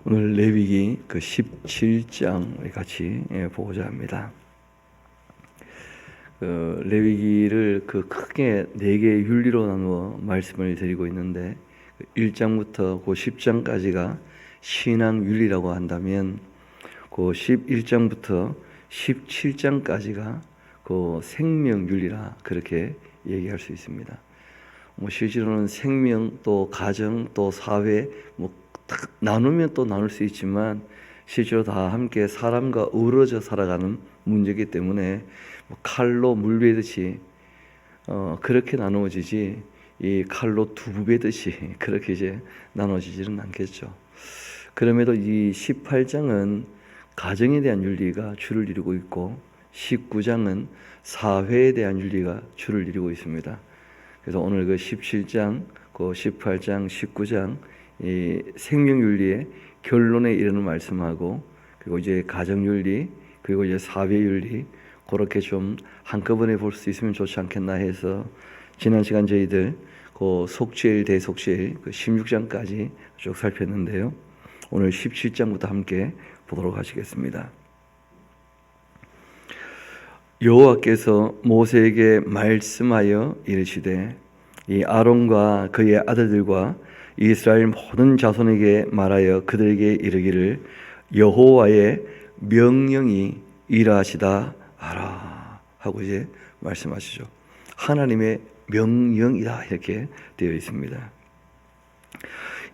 오늘 레위기 그 17장을 같이 보고자 합니다. 레위기를 그 크게 4개의 윤리로 나누어 말씀을 드리고 있는데 1장부터 그 10장까지가 신앙 윤리라고 한다면 그 11장부터 17장까지가 그 생명 윤리라 그렇게 얘기할 수 있습니다. 실제로는 생명 또 가정 또 사회 나누면 또 나눌 수 있지만 실제로 다 함께 사람과 어우러져 살아가는 문제이기 때문에 칼로 물 베듯이 그렇게 나누어지지 이 칼로 두부 베듯이 그렇게 이제 나눠지지는 않겠죠. 그럼에도 이 18장은 가정에 대한 윤리가 주를 이루고 있고 19장은 사회에 대한 윤리가 주를 이루고 있습니다. 그래서 오늘 그 17장, 그 18장, 19장 이 생명윤리의 결론에 이르는 말씀하고 그리고 이제 가정윤리 그리고 이제 사회윤리 그렇게 좀 한꺼번에 볼 수 있으면 좋지 않겠나 해서 지난 시간 저희들 그 속죄일 대속죄일 그 16장까지 쭉 살폈는데요. 오늘 17장부터 함께 보도록 하시겠습니다. 여호와께서 모세에게 말씀하여 이르시되 이 아론과 그의 아들들과 이스라엘 모든 자손에게 말하여 그들에게 이르기를 여호와의 명령이 이러하시다 하라 하고 이제 말씀하시죠. 하나님의 명령이다 이렇게 되어 있습니다.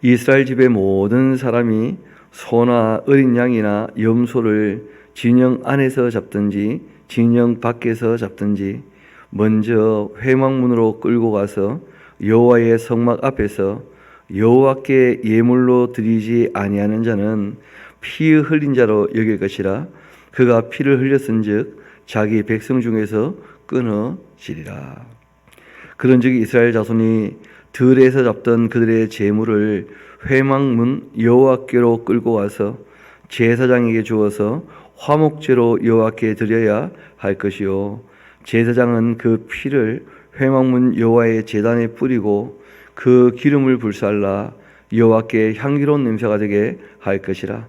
이스라엘 집의 모든 사람이 소나 어린 양이나 염소를 진영 안에서 잡든지 진영 밖에서 잡든지 먼저 회막문으로 끌고 가서 여호와의 성막 앞에서 여호와께 예물로 드리지 아니하는 자는 피 흘린 자로 여길 것이라. 그가 피를 흘렸은즉 자기 백성 중에서 끊어지리라. 그런즉 이스라엘 자손이 들에서 잡던 그들의 제물을 회막문 여호와께로 끌고 와서 제사장에게 주어서 화목제로 여호와께 드려야 할 것이요 제사장은 그 피를 회막문 여호와의 제단에 뿌리고 그 기름을 불살라 여호와께 향기로운 냄새가 되게 할 것이라.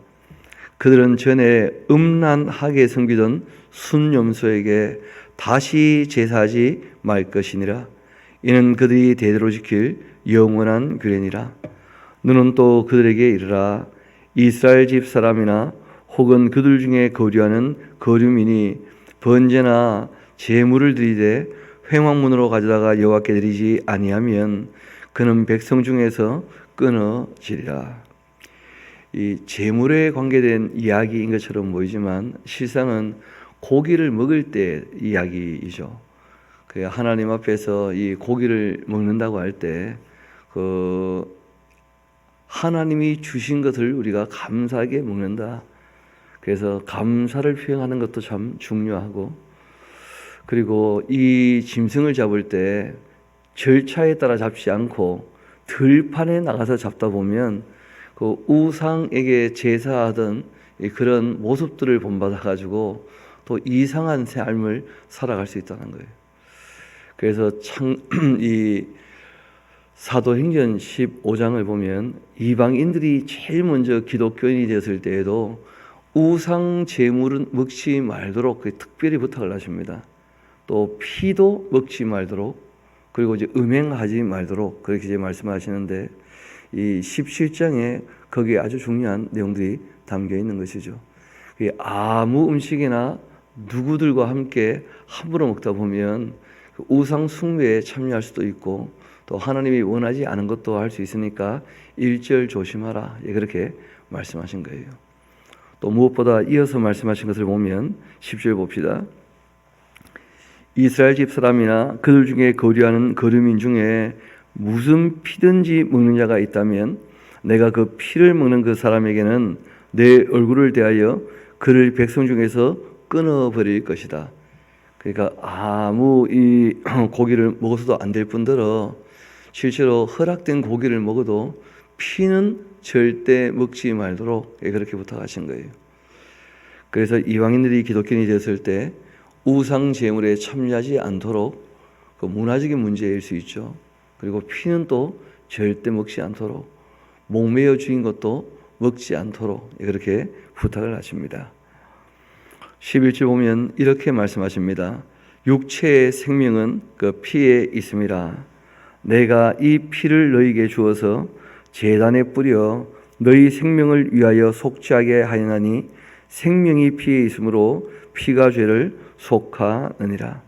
그들은 전에 음란하게 섬기던 순염소에게 다시 제사하지 말 것이니라. 이는 그들이 대대로 지킬 영원한 규례니라. 너는 또 그들에게 이르라. 이스라엘 집 사람이나 혹은 그들 중에 거류하는 거류민이 번제나 제물을 드리되 회막문으로 가져다가 여호와께 드리지 아니하면 그는 백성 중에서 끊어지리라. 이 제물에 관계된 이야기인 것처럼 보이지만 실상은 고기를 먹을 때 이야기이죠. 그 하나님 앞에서 이 고기를 먹는다고 할 때 그 하나님이 주신 것을 우리가 감사하게 먹는다. 그래서 감사를 표현하는 것도 참 중요하고, 그리고 이 짐승을 잡을 때 절차에 따라 잡지 않고 들판에 나가서 잡다 보면 그 우상에게 제사하던 그런 모습들을 본받아 가지고 또 이상한 삶을 살아갈 수 있다는 거예요. 그래서 이 사도행전 15장을 보면 이방인들이 제일 먼저 기독교인이 되었을 때에도 우상 제물은 먹지 말도록 특별히 부탁을 하십니다. 또 피도 먹지 말도록, 그리고 이제 음행하지 말도록 그렇게 이제 말씀하시는데 이 17장에 거기에 아주 중요한 내용들이 담겨 있는 것이죠. 아무 음식이나 누구들과 함께 함부로 먹다 보면 우상 숭배에 참여할 수도 있고 또 하나님이 원하지 않은 것도 할 수 있으니까 일절 조심하라 그렇게 말씀하신 거예요. 또 무엇보다 이어서 말씀하신 것을 보면 10절 봅시다. 이스라엘 집 사람이나 그들 중에 거류하는 거류민 중에 무슨 피든지 먹는 자가 있다면 내가 그 피를 먹는 그 사람에게는 내 얼굴을 대하여 그를 백성 중에서 끊어버릴 것이다. 그러니까 아무 이 고기를 먹어서도 안 될 뿐더러 실제로 허락된 고기를 먹어도 피는 절대 먹지 말도록 그렇게 부탁하신 거예요. 그래서 이방인들이 기독교인이 되었을 때 우상 제물에 참여하지 않도록 그 문화적인 문제일 수 있죠. 그리고 피는 또 절대 먹지 않도록, 목매어 죽인 것도 먹지 않도록 그렇게 부탁을 하십니다. 11절 보면 이렇게 말씀하십니다. 육체의 생명은 그 피에 있음이라. 내가 이 피를 너희에게 주어서 제단에 뿌려 너희 생명을 위하여 속죄하게 하였나니 생명이 피에 있으므로 피가 죄를 속하느니라.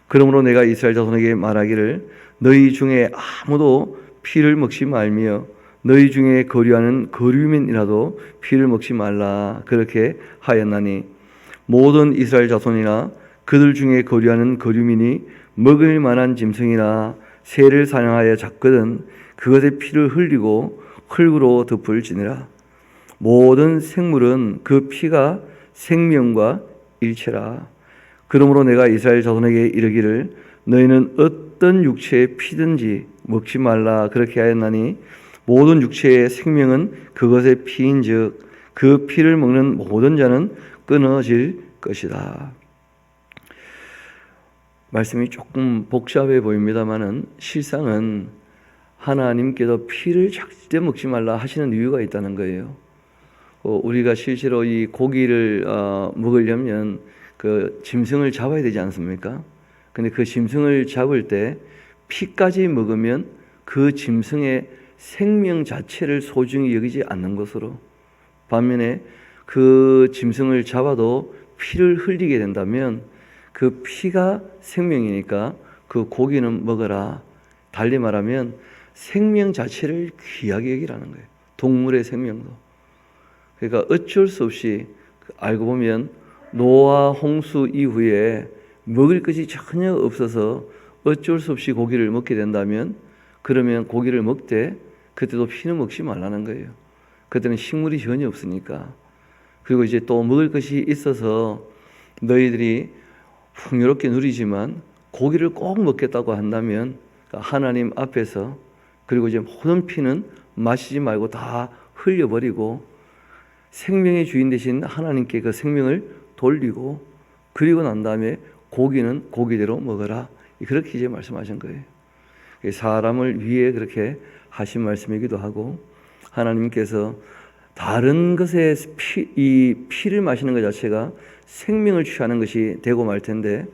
그러므로 내가 이스라엘 자손에게 말하기를 너희 중에 아무도 피를 먹지 말며 너희 중에 거류하는 거류민이라도 피를 먹지 말라 그렇게 하였나니 모든 이스라엘 자손이나 그들 중에 거류하는 거류민이 먹을 만한 짐승이나 새를 사냥하여 잡거든 그것의 피를 흘리고 흙으로 덮을지니라. 모든 생물은 그 피가 생명과 일체라. 그러므로 내가 이스라엘 자손에게 이르기를 너희는 어떤 육체의 피든지 먹지 말라 그렇게 하였나니 모든 육체의 생명은 그것의 피인즉 그 피를 먹는 모든 자는 끊어질 것이다. 말씀이 조금 복잡해 보입니다만은 실상은 하나님께서 피를 절대 먹지 말라 하시는 이유가 있다는 거예요. 우리가 실제로 이 고기를 먹으려면 그 짐승을 잡아야 되지 않습니까? 근데 그 짐승을 잡을 때 피까지 먹으면 그 짐승의 생명 자체를 소중히 여기지 않는 것으로, 반면에 그 짐승을 잡아도 피를 흘리게 된다면 그 피가 생명이니까 그 고기는 먹어라. 달리 말하면 생명 자체를 귀하게 여기라는 거예요. 동물의 생명도. 그러니까 어쩔 수 없이 알고 보면 노아 홍수 이후에 먹을 것이 전혀 없어서 어쩔 수 없이 고기를 먹게 된다면 그러면 고기를 먹되 그때도 피는 먹지 말라는 거예요. 그때는 식물이 전혀 없으니까. 그리고 이제 또 먹을 것이 있어서 너희들이 풍요롭게 누리지만 고기를 꼭 먹겠다고 한다면 하나님 앞에서 그리고 이제 모든 피는 마시지 말고 다 흘려버리고 생명의 주인 되신 하나님께 그 생명을 돌리고 그리고 난 다음에 고기는 고기대로 먹어라. 그렇게 이제 말씀하신 거예요. 사람을 위해 그렇게 하신 말씀이기도 하고 하나님께서 다른 것에 이 피를 마시는 것 자체가 생명을 취하는 것이 되고 말 텐데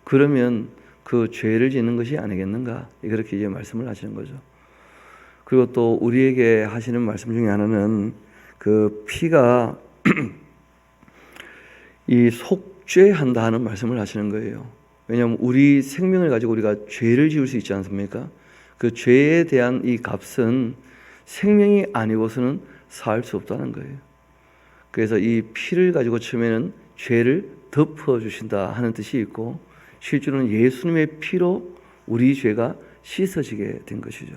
그러면 그 죄를 짓는 것이 아니겠는가? 그렇게 이제 말씀을 하시는 거죠. 그리고 또 우리에게 하시는 말씀 중에 하나는 그 피가 이 속죄한다 하는 말씀을 하시는 거예요. 왜냐하면 우리 생명을 가지고 우리가 죄를 지을 수 있지 않습니까? 그 죄에 대한 이 값은 생명이 아니고서는 살 수 없다는 거예요. 그래서 이 피를 가지고 처음에는 죄를 덮어주신다 하는 뜻이 있고 실제로는 예수님의 피로 우리 죄가 씻어지게 된 것이죠.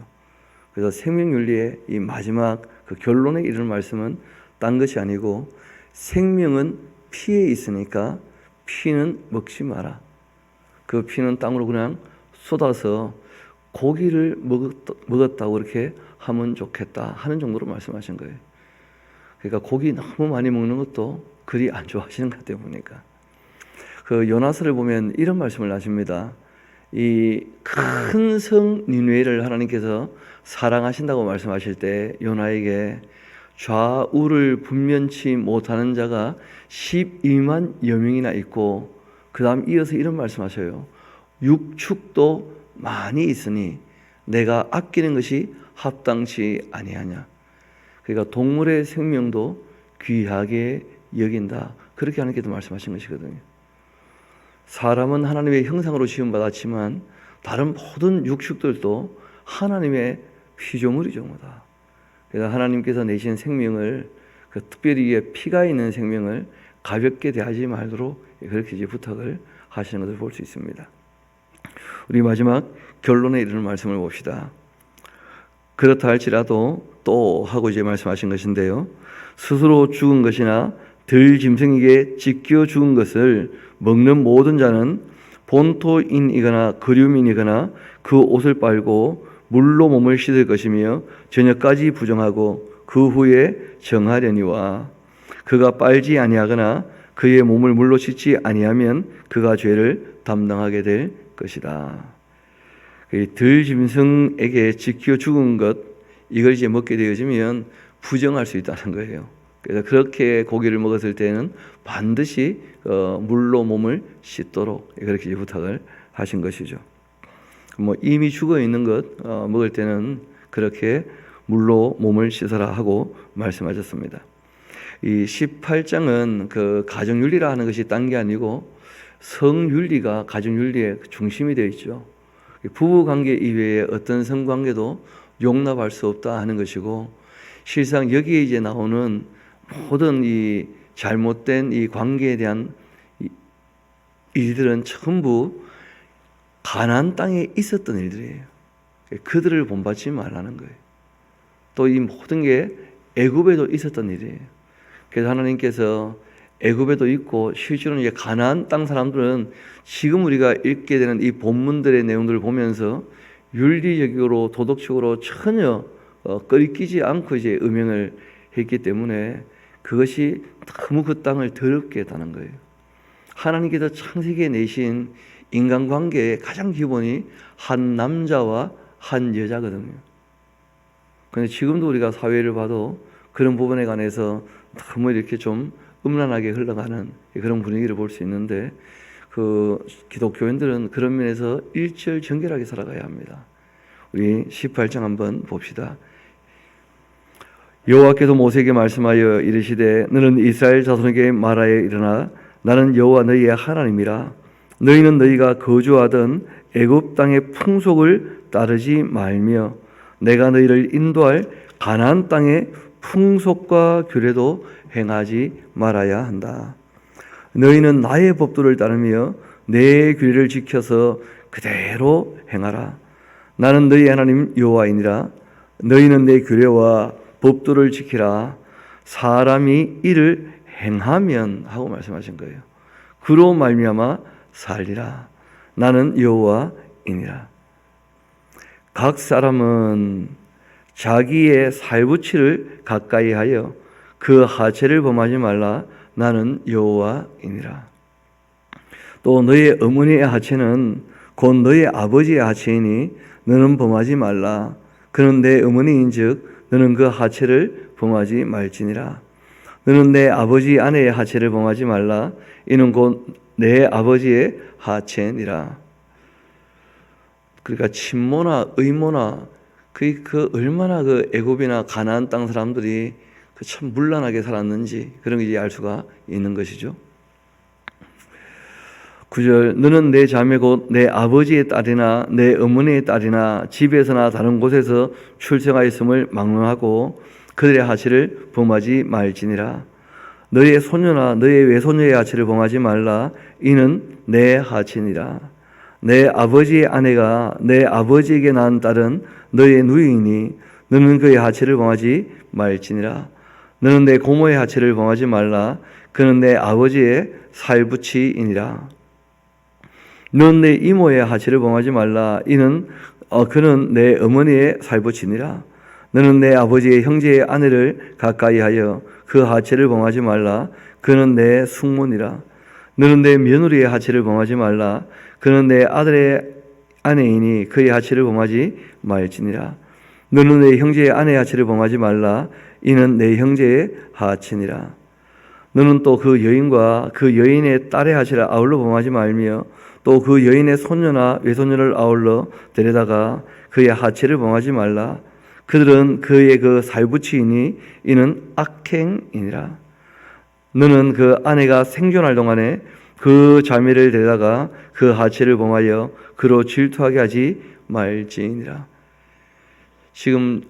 그래서 생명윤리의 이 마지막 그 결론에 이르는 말씀은 딴 것이 아니고 생명은 피에 있으니까 피는 먹지 마라. 그 피는 땅으로 그냥 쏟아서 고기를 먹었다고 그렇게 하면 좋겠다 하는 정도로 말씀하신 거예요. 그러니까 고기 너무 많이 먹는 것도 그리 안 좋아하시는 것 같아요 보니까. 그 요나서를 보면 이런 말씀을 하십니다. 이 큰 성 니느웨를 하나님께서 사랑하신다고 말씀하실 때 요나에게 좌우를 분면치 못하는 자가 12만 여명이나 있고 그 다음 이어서 이런 말씀하셔요. 육축도 많이 있으니 내가 아끼는 것이 합당치 아니하냐. 그러니까 동물의 생명도 귀하게 여긴다. 그렇게 하나님께서 말씀하신 것이거든요. 사람은 하나님의 형상으로 지음받았지만 다른 모든 육축들도 하나님의 피조물이죠. 뭐다. 그래서 하나님께서 내신 생명을 특별히 피가 있는 생명을 가볍게 대하지 말도록 그렇게 이제 부탁을 하시는 것을 볼 수 있습니다. 우리 마지막 결론에 이르는 말씀을 봅시다. 그렇다 할지라도 또 하고 이제 말씀하신 것인데요. 스스로 죽은 것이나 들 짐승에게 찢겨 죽은 것을 먹는 모든 자는 본토인이거나 거류민이거나 그 옷을 빨고 물로 몸을 씻을 것이며 저녁까지 부정하고 그 후에 정하려니와 그가 빨지 아니하거나 그의 몸을 물로 씻지 아니하면 그가 죄를 담당하게 될 것이다. 들 짐승에게 찢겨 죽은 것 이걸 이제 먹게 되어지면 부정할 수 있다는 거예요. 그래서 그렇게 고기를 먹었을 때는 반드시 물로 몸을 씻도록 그렇게 부탁을 하신 것이죠. 뭐 이미 죽어 있는 것 먹을 때는 그렇게 물로 몸을 씻어라 하고 말씀하셨습니다. 이 18장은 그 가정윤리라 하는 것이 딴 게 아니고 성윤리가 가정윤리의 중심이 되어 있죠. 부부관계 이외에 어떤 성관계도 용납할 수 없다 하는 것이고, 실상 여기에 이제 나오는 모든 이 잘못된 이 관계에 대한 일들은 전부 가나안 땅에 있었던 일들이에요. 그들을 본받지 말라는 거예요. 또 이 모든 게 애굽에도 있었던 일이에요. 그래서 하나님께서 애굽에도 있고 실제로는 이제 가나안 땅 사람들은 지금 우리가 읽게 되는 이 본문들의 내용들을 보면서 윤리적으로 도덕적으로 전혀 끓이끼지 않고 이제 음행을 했기 때문에 그것이 너무 그 땅을 더럽게 했다는 거예요. 하나님께서 창세기에 내신 인간관계의 가장 기본이 한 남자와 한 여자거든요. 그런데 지금도 우리가 사회를 봐도 그런 부분에 관해서 너무 이렇게 좀 음란하게 흘러가는 그런 분위기를 볼 수 있는데, 그 기독교인들은 그런 면에서 일절정결하게 살아가야 합니다. 우리 18장 한번 봅시다. 여호와께서 모세에게 말씀하여 이르시되 너는 이스라엘 자손에게 말하여 일어나 나는 여호와 너희의 하나님이라. 너희는 너희가 거주하던 애굽 땅의 풍속을 따르지 말며 내가 너희를 인도할 가나안 땅의 풍속과 규례도 행하지 말아야 한다. 너희는 나의 법도를 따르며 내 규례를 지켜서 그대로 행하라. 나는 너희 하나님 여호와이니라. 너희는 내 규례와 법도를 지키라. 사람이 이를 행하면 하고 말씀하신 거예요. 그로 말미암아 살리라. 나는 여호와이니라. 각 사람은 자기의 살부치를 가까이 하여 그 하체를 범하지 말라. 나는 여호와이니라. 또 너의 어머니의 하체는 곧 너의 아버지의 하체이니 너는 범하지 말라. 그는 내 어머니인즉 너는 그 하체를 범하지 말지니라. 너는 내 아버지 아내의 하체를 범하지 말라. 이는 곧 내 아버지의 하체니라. 그러니까 친모나 의모나 그 얼마나 그 애굽이나 가나안 땅 사람들이 참 문란하게 살았는지 그런 걸 이제 알 수가 있는 것이죠. 9절 너는 내 자매 곧 내 아버지의 딸이나 내 어머니의 딸이나 집에서나 다른 곳에서 출생하였음을 망령하고 그들의 하체를 범하지 말지니라. 너의 소녀나 너의 외손녀의 하체를 범하지 말라. 이는 내 하체니라. 내 아버지의 아내가 내 아버지에게 낳은 딸은 너의 누이이니 너는 그의 하체를 범하지 말지니라. 너는 내 고모의 하체를 범하지 말라. 그는 내 아버지의 살부치이니라. 너는 내 이모의 하체를 범하지 말라. 이는 그는 내 어머니의 살부치니라. 너는 내 아버지의 형제의 아내를 가까이 하여 그 하체를 범하지 말라. 그는 내 숙모니라. 너는 내 며느리의 하체를 범하지 말라. 그는 내 아들의 아내이니 그의 하체를 범하지 말지니라. 너는 내 형제의 아내의 하체를 범하지 말라. 이는 내 형제의 하체니라. 너는 또 그 여인과 그 여인의 딸의 하체를 아울러 범하지 말며 또 그 여인의 손녀나 외손녀를 아울러 데려다가 그의 하체를 범하지 말라. 그들은 그의 그 살부치이니 이는 악행이니라. 너는 그 아내가 생존할 동안에 그 자매를 데려다가 그 하체를 범하여 그로 질투하게 하지 말지니라. 지금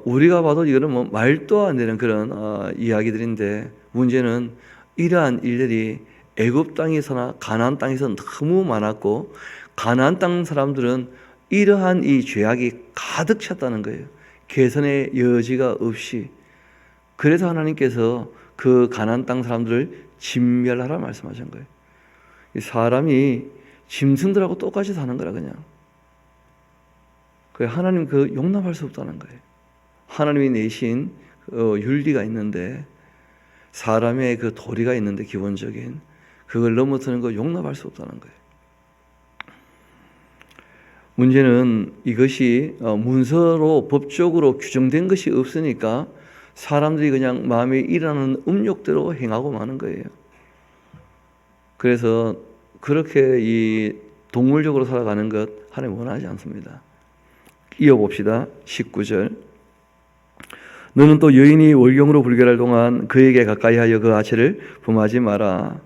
우리가 봐도 이거는 뭐 말도 안 되는 그런 이야기들인데, 문제는 이러한 일들이 애굽 땅에서나 가나안 땅에서 너무 많았고 가나안 땅 사람들은 이러한 이 죄악이 가득 찼다는 거예요. 개선의 여지가 없이. 그래서 하나님께서 그 가나안 땅 사람들을 진멸하라 말씀하신 거예요. 사람이 짐승들하고 똑같이 사는 거라 그냥. 하나님 용납할 수 없다는 거예요. 하나님이 내신 윤리가 있는데, 사람의 그 도리가 있는데 기본적인 그걸 넘어서는 거 용납할 수 없다는 거예요. 문제는 이것이 문서로 법적으로 규정된 것이 없으니까 사람들이 그냥 마음에 일어나는 음욕대로 행하고 마는 거예요. 그래서 그렇게 이 동물적으로 살아가는 것 하나님 원하지 않습니다. 이어봅시다. 19절. 너는 또 여인이 월경으로 불결할 동안 그에게 가까이하여 그 아체를 범하지 마라.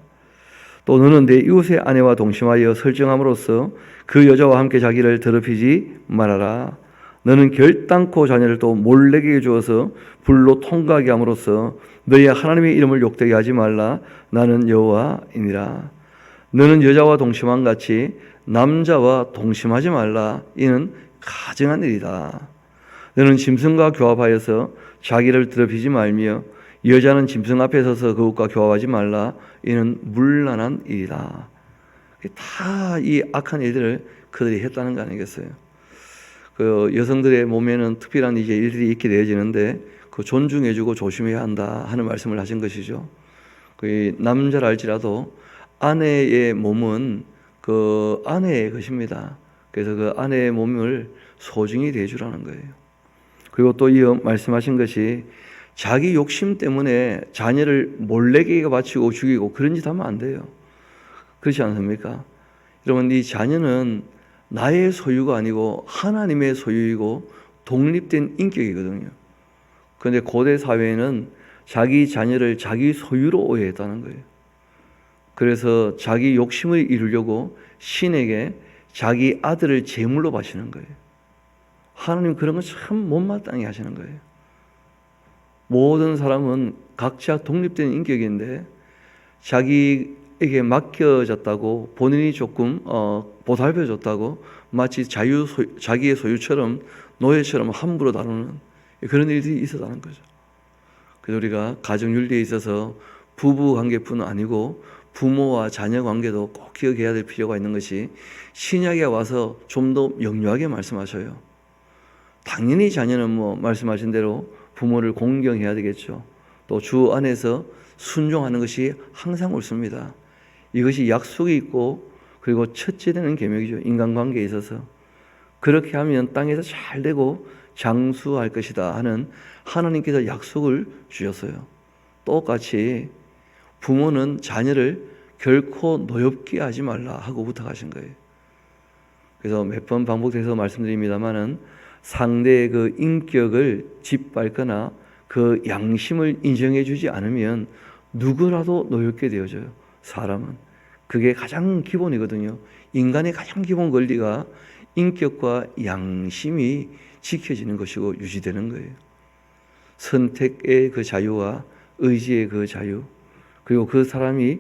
또 너는 내 이웃의 아내와 동침하여 설정함으로써 그 여자와 함께 자기를 더럽히지 말아라. 너는 결단코 자녀를 또 몰래게 주어서 불로 통과하게 함으로써 너희 하나님의 이름을 욕되게 하지 말라. 나는 여호와이니라. 너는 여자와 동침함 같이 남자와 동침하지 말라. 이는 가증한 일이다. 너는 짐승과 교합하여서 자기를 더럽히지 말며 여자는 짐승 앞에 서서 그것과 교합하지 말라. 이는 문란한 일이다. 다 이 악한 일들을 그들이 했다는 거 아니겠어요? 그 여성들의 몸에는 특별한 이제 일들이 있게 되어지는데 그 존중해주고 조심해야 한다 하는 말씀을 하신 것이죠. 그 남자랄지라도 아내의 몸은 그 아내의 것입니다. 그래서 그 아내의 몸을 소중히 대해주라는 거예요. 그리고 또 이어 말씀하신 것이 자기 욕심 때문에 자녀를 몰래게 바치고 죽이고 그런 짓 하면 안 돼요. 그렇지 않습니까? 여러분, 이 자녀는 나의 소유가 아니고 하나님의 소유이고 독립된 인격이거든요. 그런데 고대 사회에는 자기 자녀를 자기 소유로 오해했다는 거예요. 그래서 자기 욕심을 이루려고 신에게 자기 아들을 제물로 바치는 거예요. 하나님 그런 거 참 못마땅히 하시는 거예요. 모든 사람은 각자 독립된 인격인데 자기에게 맡겨졌다고 본인이 조금 보살펴줬다고 마치 자기의 소유처럼 노예처럼 함부로 다루는 그런 일들이 있었다는 거죠. 그래서 우리가 가정윤리에 있어서 부부 관계뿐 아니고 부모와 자녀 관계도 꼭 기억해야 될 필요가 있는 것이 신약에 와서 좀 더 명료하게 말씀하셔요. 당연히 자녀는 말씀하신 대로 부모를 공경해야 되겠죠. 또 주 안에서 순종하는 것이 항상 옳습니다. 이것이 약속이 있고 그리고 첫째 되는 계명이죠. 인간관계에 있어서. 그렇게 하면 땅에서 잘 되고 장수할 것이다 하는 하나님께서 약속을 주셨어요. 똑같이 부모는 자녀를 결코 노엽게 하지 말라 하고 부탁하신 거예요. 그래서 몇 번 반복해서 말씀드립니다마는 상대의 그 인격을 짓밟거나 그 양심을 인정해 주지 않으면 누구라도 노엽게 되어져요. 사람은. 그게 가장 기본이거든요. 인간의 가장 기본 권리가 인격과 양심이 지켜지는 것이고 유지되는 거예요. 선택의 그 자유와 의지의 그 자유, 그리고 그 사람이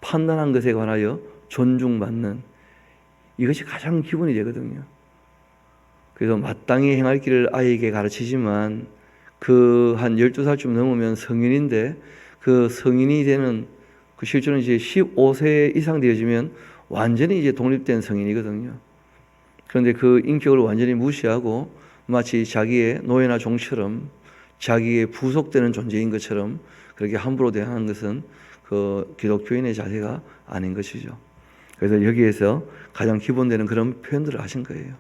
판단한 것에 관하여 존중받는, 이것이 가장 기본이 되거든요. 그래서 마땅히 행할 길을 아이에게 가르치지만 그 한 12살쯤 넘으면 성인인데 그 성인이 되는 그 실제로는 이제 15세 이상 되어지면 완전히 이제 독립된 성인이거든요. 그런데 그 인격을 완전히 무시하고 마치 자기의 노예나 종처럼 자기의 부속되는 존재인 것처럼 그렇게 함부로 대하는 것은 그 기독교인의 자세가 아닌 것이죠. 그래서 여기에서 가장 기본되는 그런 표현들을 하신 거예요.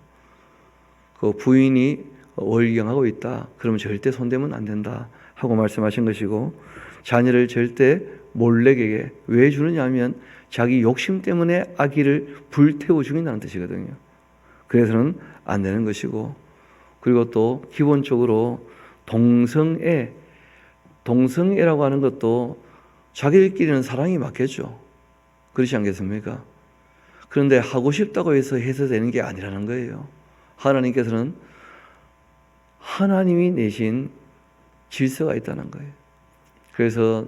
그 부인이 월경하고 있다. 그러면 절대 손대면 안 된다 하고 말씀하신 것이고, 자녀를 절대 몰래게 왜 주느냐 하면 자기 욕심 때문에 아기를 불태워 죽인다는 뜻이거든요. 그래서는 안 되는 것이고, 그리고 또 기본적으로 동성애라고 하는 것도 자기들끼리는 사랑이 맞겠죠. 그렇지 않겠습니까? 그런데 하고 싶다고 해서 되는 게 아니라는 거예요. 하나님께서는 하나님이 내신 질서가 있다는 거예요. 그래서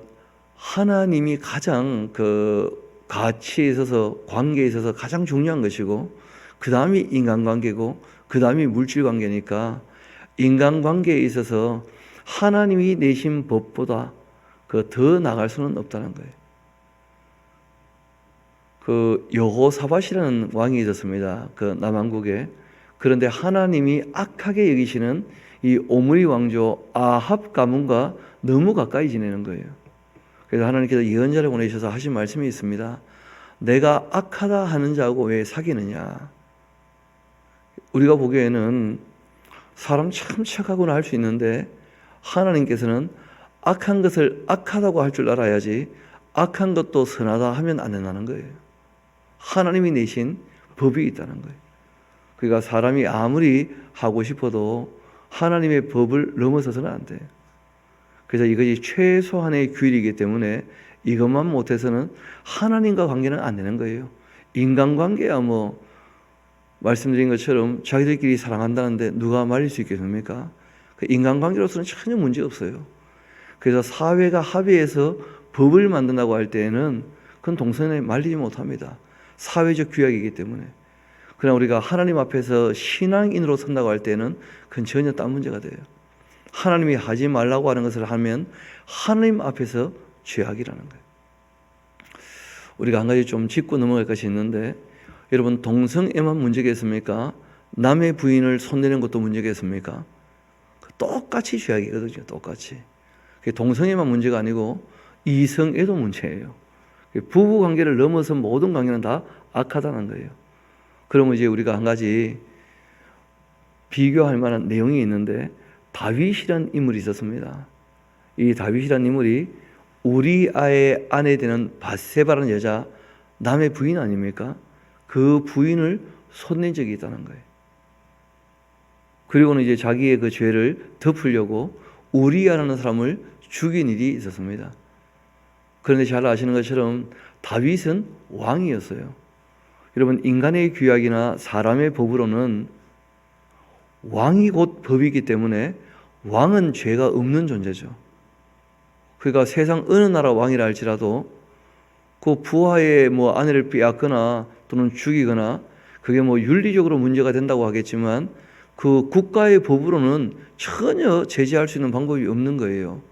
하나님이 가장 그 가치에 있어서, 관계에 있어서 가장 중요한 것이고, 그 다음이 인간관계고, 그 다음이 물질관계니까 인간관계에 있어서 하나님이 내신 법보다 그 더 나갈 수는 없다는 거예요. 그 여호사밧이라는 왕이 있었습니다. 그 남왕국에. 그런데 하나님이 악하게 여기시는 이 오므리 왕조 아합 가문과 너무 가까이 지내는 거예요. 그래서 하나님께서 예언자를 보내셔서 하신 말씀이 있습니다. 내가 악하다 하는 자하고 왜 사귀느냐. 우리가 보기에는 사람 참 착하구나 할 수 있는데 하나님께서는 악한 것을 악하다고 할 줄 알아야지 악한 것도 선하다 하면 안 된다는 거예요. 하나님이 내신 법이 있다는 거예요. 그러니까 사람이 아무리 하고 싶어도 하나님의 법을 넘어서서는 안 돼요. 그래서 이것이 최소한의 규율이기 때문에 이것만 못해서는 하나님과 관계는 안 되는 거예요. 인간관계야 뭐 말씀드린 것처럼 자기들끼리 사랑한다는데 누가 말릴 수 있겠습니까? 그 인간관계로서는 전혀 문제 없어요. 그래서 사회가 합의해서 법을 만든다고 할 때에는 그건 동성애 말리지 못합니다. 사회적 규약이기 때문에. 그러나 우리가 하나님 앞에서 신앙인으로 선다고 할 때는 그건 전혀 딴 문제가 돼요. 하나님이 하지 말라고 하는 것을 하면 하나님 앞에서 죄악이라는 거예요. 우리가 한 가지 좀 짚고 넘어갈 것이 있는데, 여러분 동성애만 문제겠습니까? 남의 부인을 손대는 것도 문제겠습니까? 똑같이 죄악이거든요. 똑같이. 동성애만 문제가 아니고 이성애도 문제예요. 부부관계를 넘어서 모든 관계는 다 악하다는 거예요. 그러면 이제 우리가 한 가지 비교할 만한 내용이 있는데, 다윗이라는 인물이 있었습니다. 이 다윗이라는 인물이 우리아의 아내 되는 밧세바라는 여자, 남의 부인 아닙니까? 그 부인을 손댄 적이 있다는 거예요. 그리고는 이제 자기의 그 죄를 덮으려고 우리아라는 사람을 죽인 일이 있었습니다. 그런데 잘 아시는 것처럼 다윗은 왕이었어요. 여러분 인간의 규약이나 사람의 법으로는 왕이 곧 법이기 때문에 왕은 죄가 없는 존재죠. 그러니까 세상 어느 나라 왕이라 할지라도 그 부하의 뭐 아내를 빼앗거나 또는 죽이거나 그게 뭐 윤리적으로 문제가 된다고 하겠지만 그 국가의 법으로는 전혀 제재할 수 있는 방법이 없는 거예요.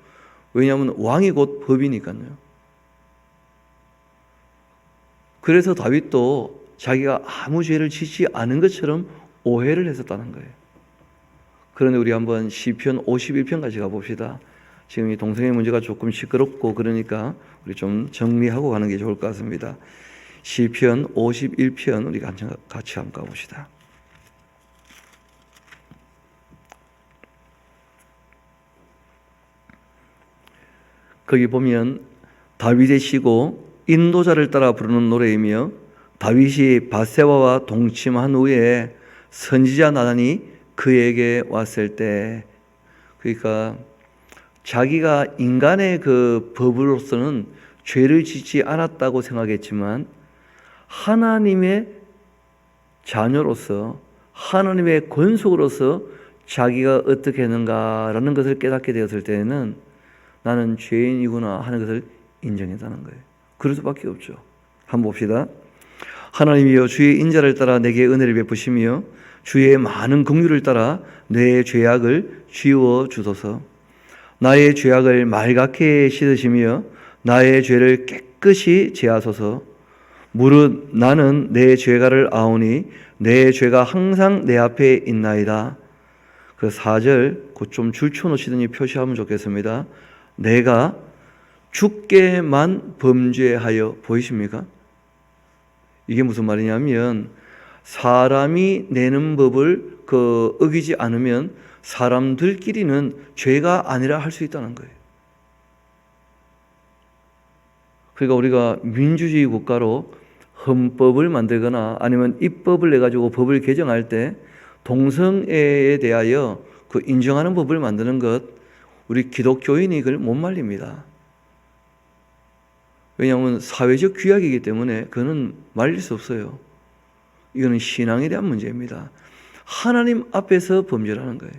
왜냐하면 왕이 곧 법이니까요. 그래서 다윗도 자기가 아무 죄를 짓지 않은 것처럼 오해를 했었다는 거예요. 그런데 우리 한번 시편 51편까지 가봅시다. 지금 이 동성애 문제가 조금 시끄럽고 그러니까 우리 좀 정리하고 가는 게 좋을 것 같습니다. 시편 51편 우리가 같이 한번 가봅시다. 거기 보면 다윗의 시고 인도자를 따라 부르는 노래이며 다윗이 밧세바와 동침한 후에 선지자 나단이 그에게 왔을 때, 그러니까 자기가 인간의 그 법으로서는 죄를 짓지 않았다고 생각했지만 하나님의 자녀로서 하나님의 권속으로서 자기가 어떻게 했는가라는 것을 깨닫게 되었을 때에는 나는 죄인이구나 하는 것을 인정했다는 거예요. 그럴 수밖에 없죠. 한번 봅시다. 하나님이여 주의 인자를 따라 내게 은혜를 베푸시며 주의 많은 긍휼을 따라 내 죄악을 지워 주소서. 나의 죄악을 말갛게 씻으시며 나의 죄를 깨끗이 제하소서. 무릇 나는 내 죄가를 아오니 내 죄가 항상 내 앞에 있나이다. 그 4절 곧 좀 줄쳐놓으시더니 표시하면 좋겠습니다. 내가 주께만 범죄하여, 보이십니까? 이게 무슨 말이냐면 사람이 내는 법을 어기지 않으면 사람들끼리는 죄가 아니라 할 수 있다는 거예요. 그러니까 우리가 민주주의 국가로 헌법을 만들거나 아니면 입법을 내가지고 법을 개정할 때 동성애에 대하여 그 인정하는 법을 만드는 것, 우리 기독교인이 그걸 못 말립니다. 왜냐하면 사회적 규약이기 때문에 그거는 말릴 수 없어요. 이거는 신앙에 대한 문제입니다. 하나님 앞에서 범죄라는 거예요.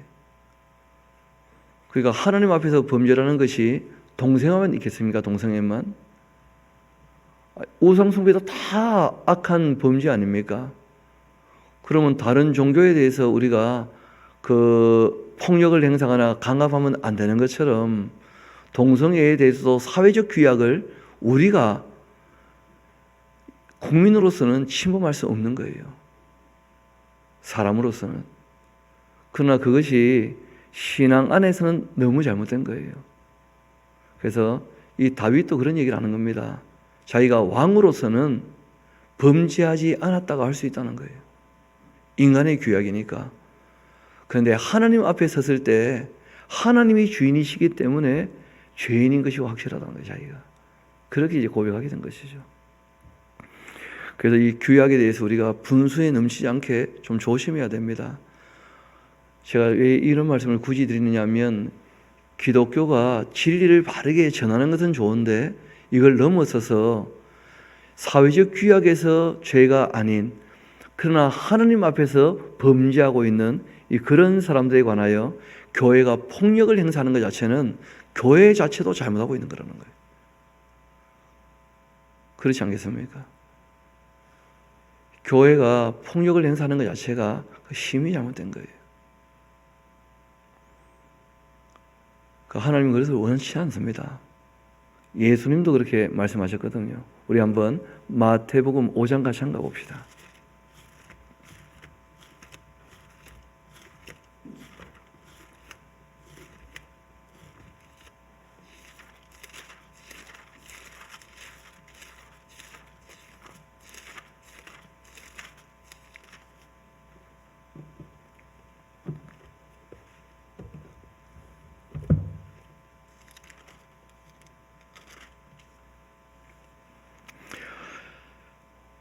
그러니까 하나님 앞에서 범죄라는 것이 동성애만 있겠습니까? 동성애만? 우상숭배도 다 악한 범죄 아닙니까? 그러면 다른 종교에 대해서 우리가 그 폭력을 행사하거나 강압하면 안 되는 것처럼 동성애에 대해서도 사회적 규약을 우리가 국민으로서는 침범할 수 없는 거예요. 사람으로서는. 그러나 그것이 신앙 안에서는 너무 잘못된 거예요. 그래서 이 다윗도 그런 얘기를 하는 겁니다. 자기가 왕으로서는 범죄하지 않았다고 할 수 있다는 거예요. 인간의 규약이니까. 그런데 하나님 앞에 섰을 때 하나님이 주인이시기 때문에 죄인인 것이 확실하다는 거예요. 자기가 그렇게 이제 고백하게 된 것이죠. 그래서 이 규약에 대해서 우리가 분수에 넘치지 않게 좀 조심해야 됩니다. 제가 왜 이런 말씀을 굳이 드리느냐 하면, 기독교가 진리를 바르게 전하는 것은 좋은데 이걸 넘어서서 사회적 규약에서 죄가 아닌, 그러나 하나님 앞에서 범죄하고 있는 그런 사람들에 관하여 교회가 폭력을 행사하는 것 자체는 교회 자체도 잘못하고 있는 거라는 거예요. 그렇지 않겠습니까? 교회가 폭력을 행사하는 것 자체가 심히 잘못된 거예요. 하나님은 그것을 원치 않습니다. 예수님도 그렇게 말씀하셨거든요. 우리 한번 마태복음 5장 같이 한번 가봅시다.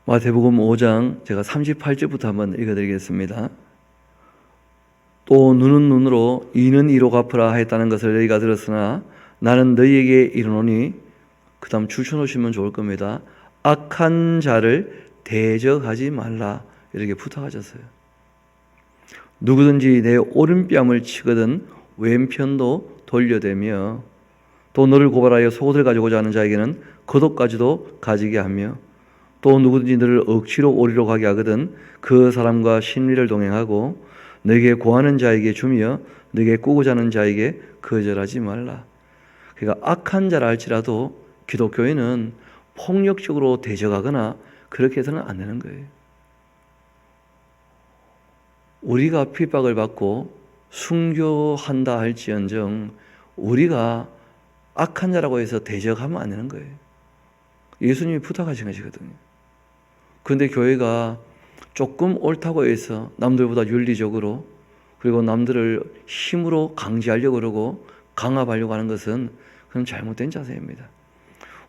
마태복음 5장 제가 38절부터 한번 읽어드리겠습니다. 또 눈은 눈으로 이는 이로 갚으라 했다는 것을 너희가 들었으나 나는 너희에게 이르노니, 그 다음 줄쳐놓으시면 좋을 겁니다. 악한 자를 대적하지 말라, 이렇게 부탁하셨어요. 누구든지 내 오른뺨을 치거든 왼편도 돌려대며, 또 너를 고발하여 속옷을 가지고자 하는 자에게는 겉옷까지도 가지게 하며, 또 누구든지 너를 억지로 오리로 가게 하거든 그 사람과 심리를 동행하고, 너에게 고하는 자에게 주며 너에게 꾸고자 하는 자에게 거절하지 말라. 그러니까 악한 자라 할지라도 기독교인은 폭력적으로 대적하거나 그렇게 해서는 안 되는 거예요. 우리가 핍박을 받고 순교한다 할지언정 우리가 악한 자라고 해서 대적하면 안 되는 거예요. 예수님이 부탁하신 것이거든요. 그런데 교회가 조금 옳다고 해서 남들보다 윤리적으로, 그리고 남들을 힘으로 강제하려고 그러고 강압하려고 하는 것은 그건 잘못된 자세입니다.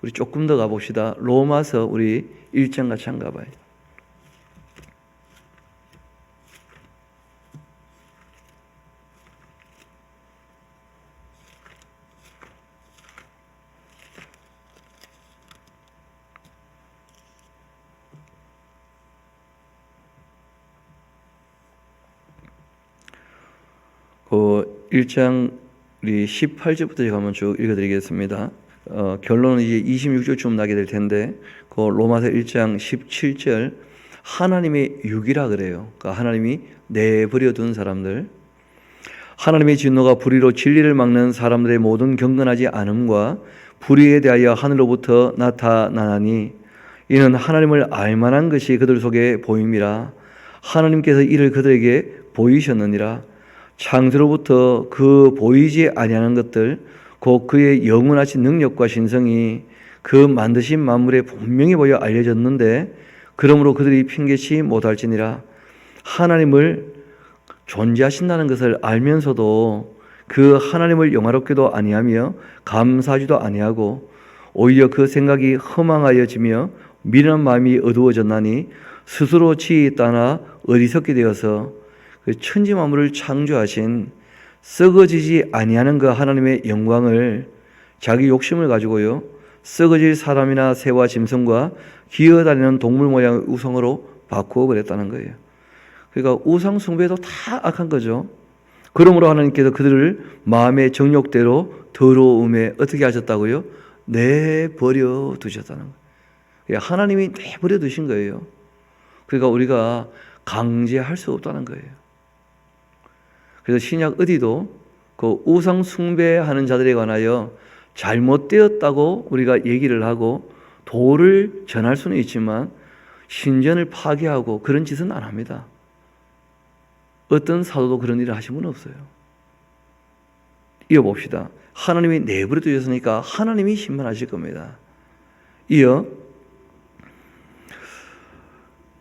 우리 조금 더 가봅시다. 로마서 우리 1장 같이 한번 가봐요. 그 1장 우리 18절부터 제가 한번 쭉 읽어드리겠습니다. 결론은 이제 26절쯤 나게 될 텐데, 그 로마서 1장 17절, 하나님의 육이라 그래요. 그러니까 하나님이 내버려 둔 사람들, 하나님의 진노가 불의로 진리를 막는 사람들의 모든 경건하지 않음과 불의에 대하여 하늘로부터 나타나나니, 이는 하나님을 알만한 것이 그들 속에 보임이라. 하나님께서 이를 그들에게 보이셨느니라. 창세로부터 그 보이지 아니하는 것들, 곧 그의 영원하신 능력과 신성이 그 만드신 만물에 분명히 보여 알려졌는데, 그러므로 그들이 핑계치 못할지니라. 하나님을 존재하신다는 것을 알면서도 그 하나님을 영화롭게도 아니하며 감사하지도 아니하고, 오히려 그 생각이 허망하여지며 미련한 마음이 어두워졌나니, 스스로 지혜 따나 어리석게 되어서 그 천지 만물을 창조하신 썩어지지 아니하는 그 하나님의 영광을 자기 욕심을 가지고요, 썩어질 사람이나 새와 짐승과 기어다니는 동물 모양의 우상으로 바꾸어 버렸다는 거예요. 그러니까 우상 숭배도 다 악한 거죠. 그러므로 하나님께서 그들을 마음의 정욕대로 더러움에 어떻게 하셨다고요? 내버려 두셨다는 거예요. 하나님이 내버려 두신 거예요. 그러니까 우리가 강제할 수 없다는 거예요. 그래서 신약 어디도 그 우상 숭배하는 자들에 관하여 잘못되었다고 우리가 얘기를 하고 도를 전할 수는 있지만 신전을 파괴하고 그런 짓은 안 합니다. 어떤 사도도 그런 일을 하신 분은 없어요. 이어봅시다. 하나님이 내버려 두셨으니까 하나님이 심판하실 겁니다. 이어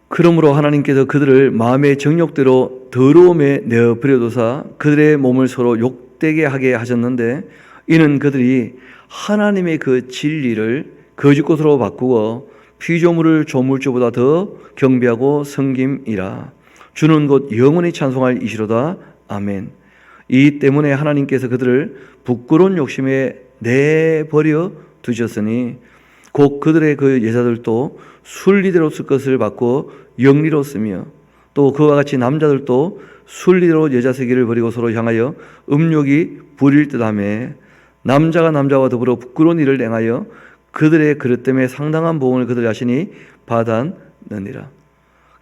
그러므로 하나님께서 그들을 마음의 정욕대로 더러움에 내어버려두사 그들의 몸을 서로 복되게 하게 하셨는데 이는 그들이 하나님의 그 진리를 거짓 것으로 바꾸어 피조물을 조물주보다 더 경배하고 섬김이라. 주는 곧 영원히 찬송할 이시로다. 아멘. 이 때문에 하나님께서 그들을 부끄러운 욕심에 내버려 두셨으니 곧 그들의 그 여자들도 순리대로 쓸 것을 받고 영리로 쓰며 또 그와 같이 남자들도 순리대로 여자 세기를 버리고 서로 향하여 음욕이 부릴 듯하며 남자가 남자와 더불어 부끄러운 일을 행하여 그들의 그릇 때문에 상당한 보응을 그들 자신이 받았느니라.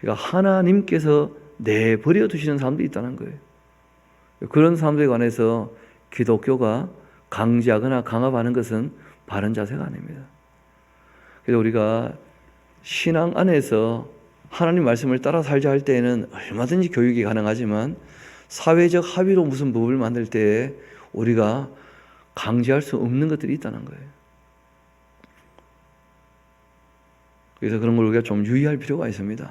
그러니까 하나님께서 내버려 두시는 사람들이 있다는 거예요. 그런 사람들에 관해서 기독교가 강제하거나 강압하는 것은 바른 자세가 아닙니다. 그래서 우리가 신앙 안에서 하나님 말씀을 따라 살자 할 때에는 얼마든지 교육이 가능하지만 사회적 합의로 무슨 법을 만들 때에 우리가 강제할 수 없는 것들이 있다는 거예요. 그래서 그런 걸 우리가 좀 유의할 필요가 있습니다.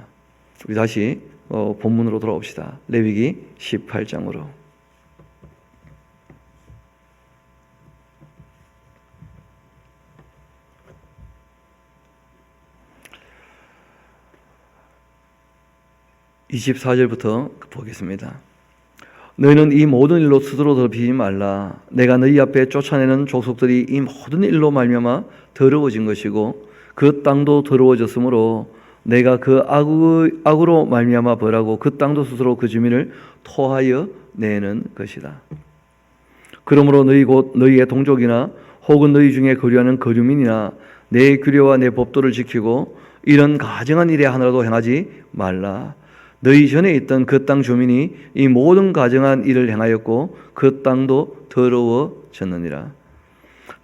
우리 다시 본문으로 돌아옵시다. 레위기 18장으로. (24절부터) 보겠습니다. 너희는 이 모든 일로 스스로 더럽히지 말라. 내가 너희 앞에 쫓아내는 족속들이 이 모든 일로 말미암아 더러워진 것이고 그 땅도 더러워졌으므로 내가 그 악으로 말미암아 벌하고 그 땅도 스스로 그 주민을 토하여 내는 것이다. 그러므로 너희 곧 너희의 동족이나 혹은 너희 중에 거류하는 거류민이나 내 규례와 내 법도를 지키고 이런 가증한 일에 하나라도 행하지 말라. 너희 전에 있던 그 땅 주민이 이 모든 가증한 일을 행하였고 그 땅도 더러워졌느니라.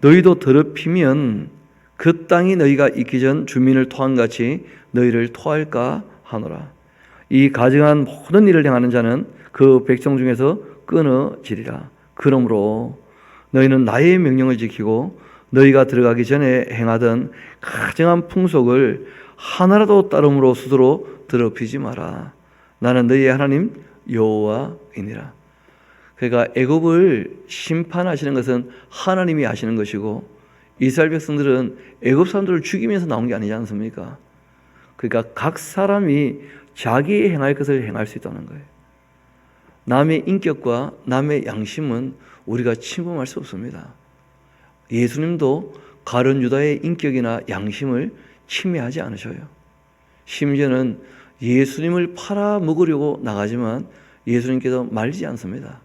너희도 더럽히면 그 땅이 너희가 있기 전 주민을 토한 같이 너희를 토할까 하노라. 이 가증한 모든 일을 행하는 자는 그 백성 중에서 끊어지리라. 그러므로 너희는 나의 명령을 지키고 너희가 들어가기 전에 행하던 가증한 풍속을 하나라도 따름으로 스스로 더럽히지 마라. 나는 너희의 하나님 여호와이니라. 그러니까 애굽을 심판하시는 것은 하나님이 하시는 것이고 이스라엘 백성들은 애굽 사람들을 죽이면서 나온 게 아니지 않습니까? 그러니까 각 사람이 자기 행할 것을 행할 수 있다는 거예요. 남의 인격과 남의 양심은 우리가 침범할 수 없습니다. 예수님도 가룟 유다의 인격이나 양심을 침해하지 않으셔요. 심지어는 예수님을 팔아먹으려고 나가지만 예수님께서 말리지 않습니다.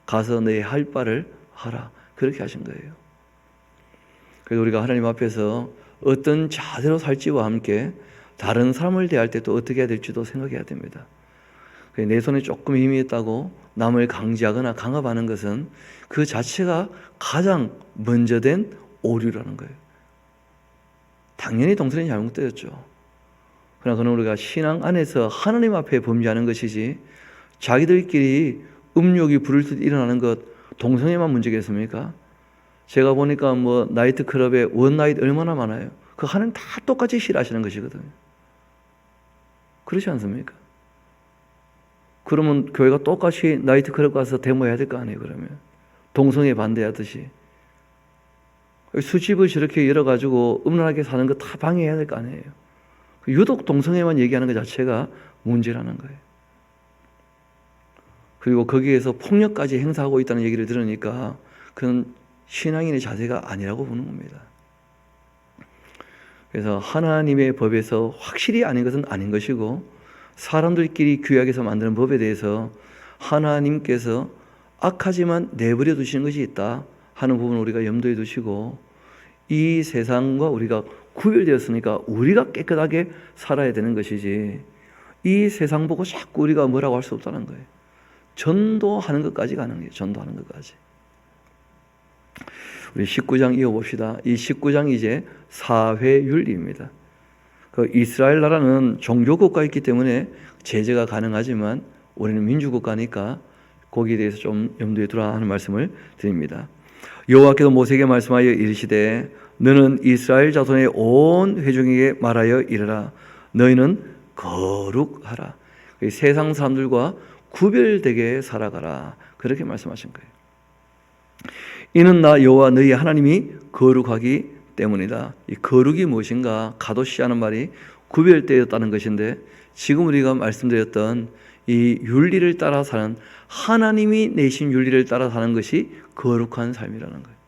가서 내 할 바를 하라. 그렇게 하신 거예요. 그래서 우리가 하나님 앞에서 어떤 자세로 살지와 함께 다른 사람을 대할 때 또 어떻게 해야 될지도 생각해야 됩니다. 내 손에 조금 힘이 있다고 남을 강제하거나 강압하는 것은 그 자체가 가장 먼저 된 오류라는 거예요. 당연히 동선이 잘못되었죠. 그러나 그는 우리가 신앙 안에서 하나님 앞에 범죄하는 것이지 자기들끼리 음욕이 부를 듯 일어나는 것 동성애만 문제겠습니까? 제가 보니까 나이트클럽에 원나잇 얼마나 많아요. 그 하나님 다 똑같이 싫어하시는 것이거든요. 그렇지 않습니까? 그러면 교회가 똑같이 나이트클럽 가서 데모해야 될 거 아니에요. 그러면 동성애 반대하듯이 수집을 저렇게 열어가지고 음란하게 사는 거 다 방해해야 될 거 아니에요. 유독 동성애만 얘기하는 것 자체가 문제라는 거예요. 그리고 거기에서 폭력까지 행사하고 있다는 얘기를 들으니까 그건 신앙인의 자세가 아니라고 보는 겁니다. 그래서 하나님의 법에서 확실히 아닌 것은 아닌 것이고 사람들끼리 규약해서 만드는 법에 대해서 하나님께서 악하지만 내버려 두시는 것이 있다 하는 부분을 우리가 염두에 두시고 이 세상과 우리가 구별되었으니까 우리가 깨끗하게 살아야 되는 것이지 이 세상 보고 자꾸 우리가 뭐라고 할 수 없다는 거예요. 전도하는 것까지 가는 거예요. 전도하는 것까지. 우리 19장 이어봅시다. 이 19장 이제 사회윤리입니다. 그 이스라엘 나라는 종교국가였기 때문에 제재가 가능하지만 우리는 민주국가니까 거기에 대해서 좀 염두에 두라 하는 말씀을 드립니다. 여호와께서 모세에게 말씀하여 이르시되 너는 이스라엘 자손의 온 회중에게 말하여 이르라. 너희는 거룩하라. 세상 사람들과 구별되게 살아가라. 그렇게 말씀하신 거예요. 이는 나 여호와 너희 하나님이 거룩하기 때문이다. 이 거룩이 무엇인가? 가도시하는 말이 구별되었다는 것인데, 지금 우리가 말씀드렸던 이 윤리를 따라 사는, 하나님이 내신 윤리를 따라 사는 것이 거룩한 삶이라는 거예요.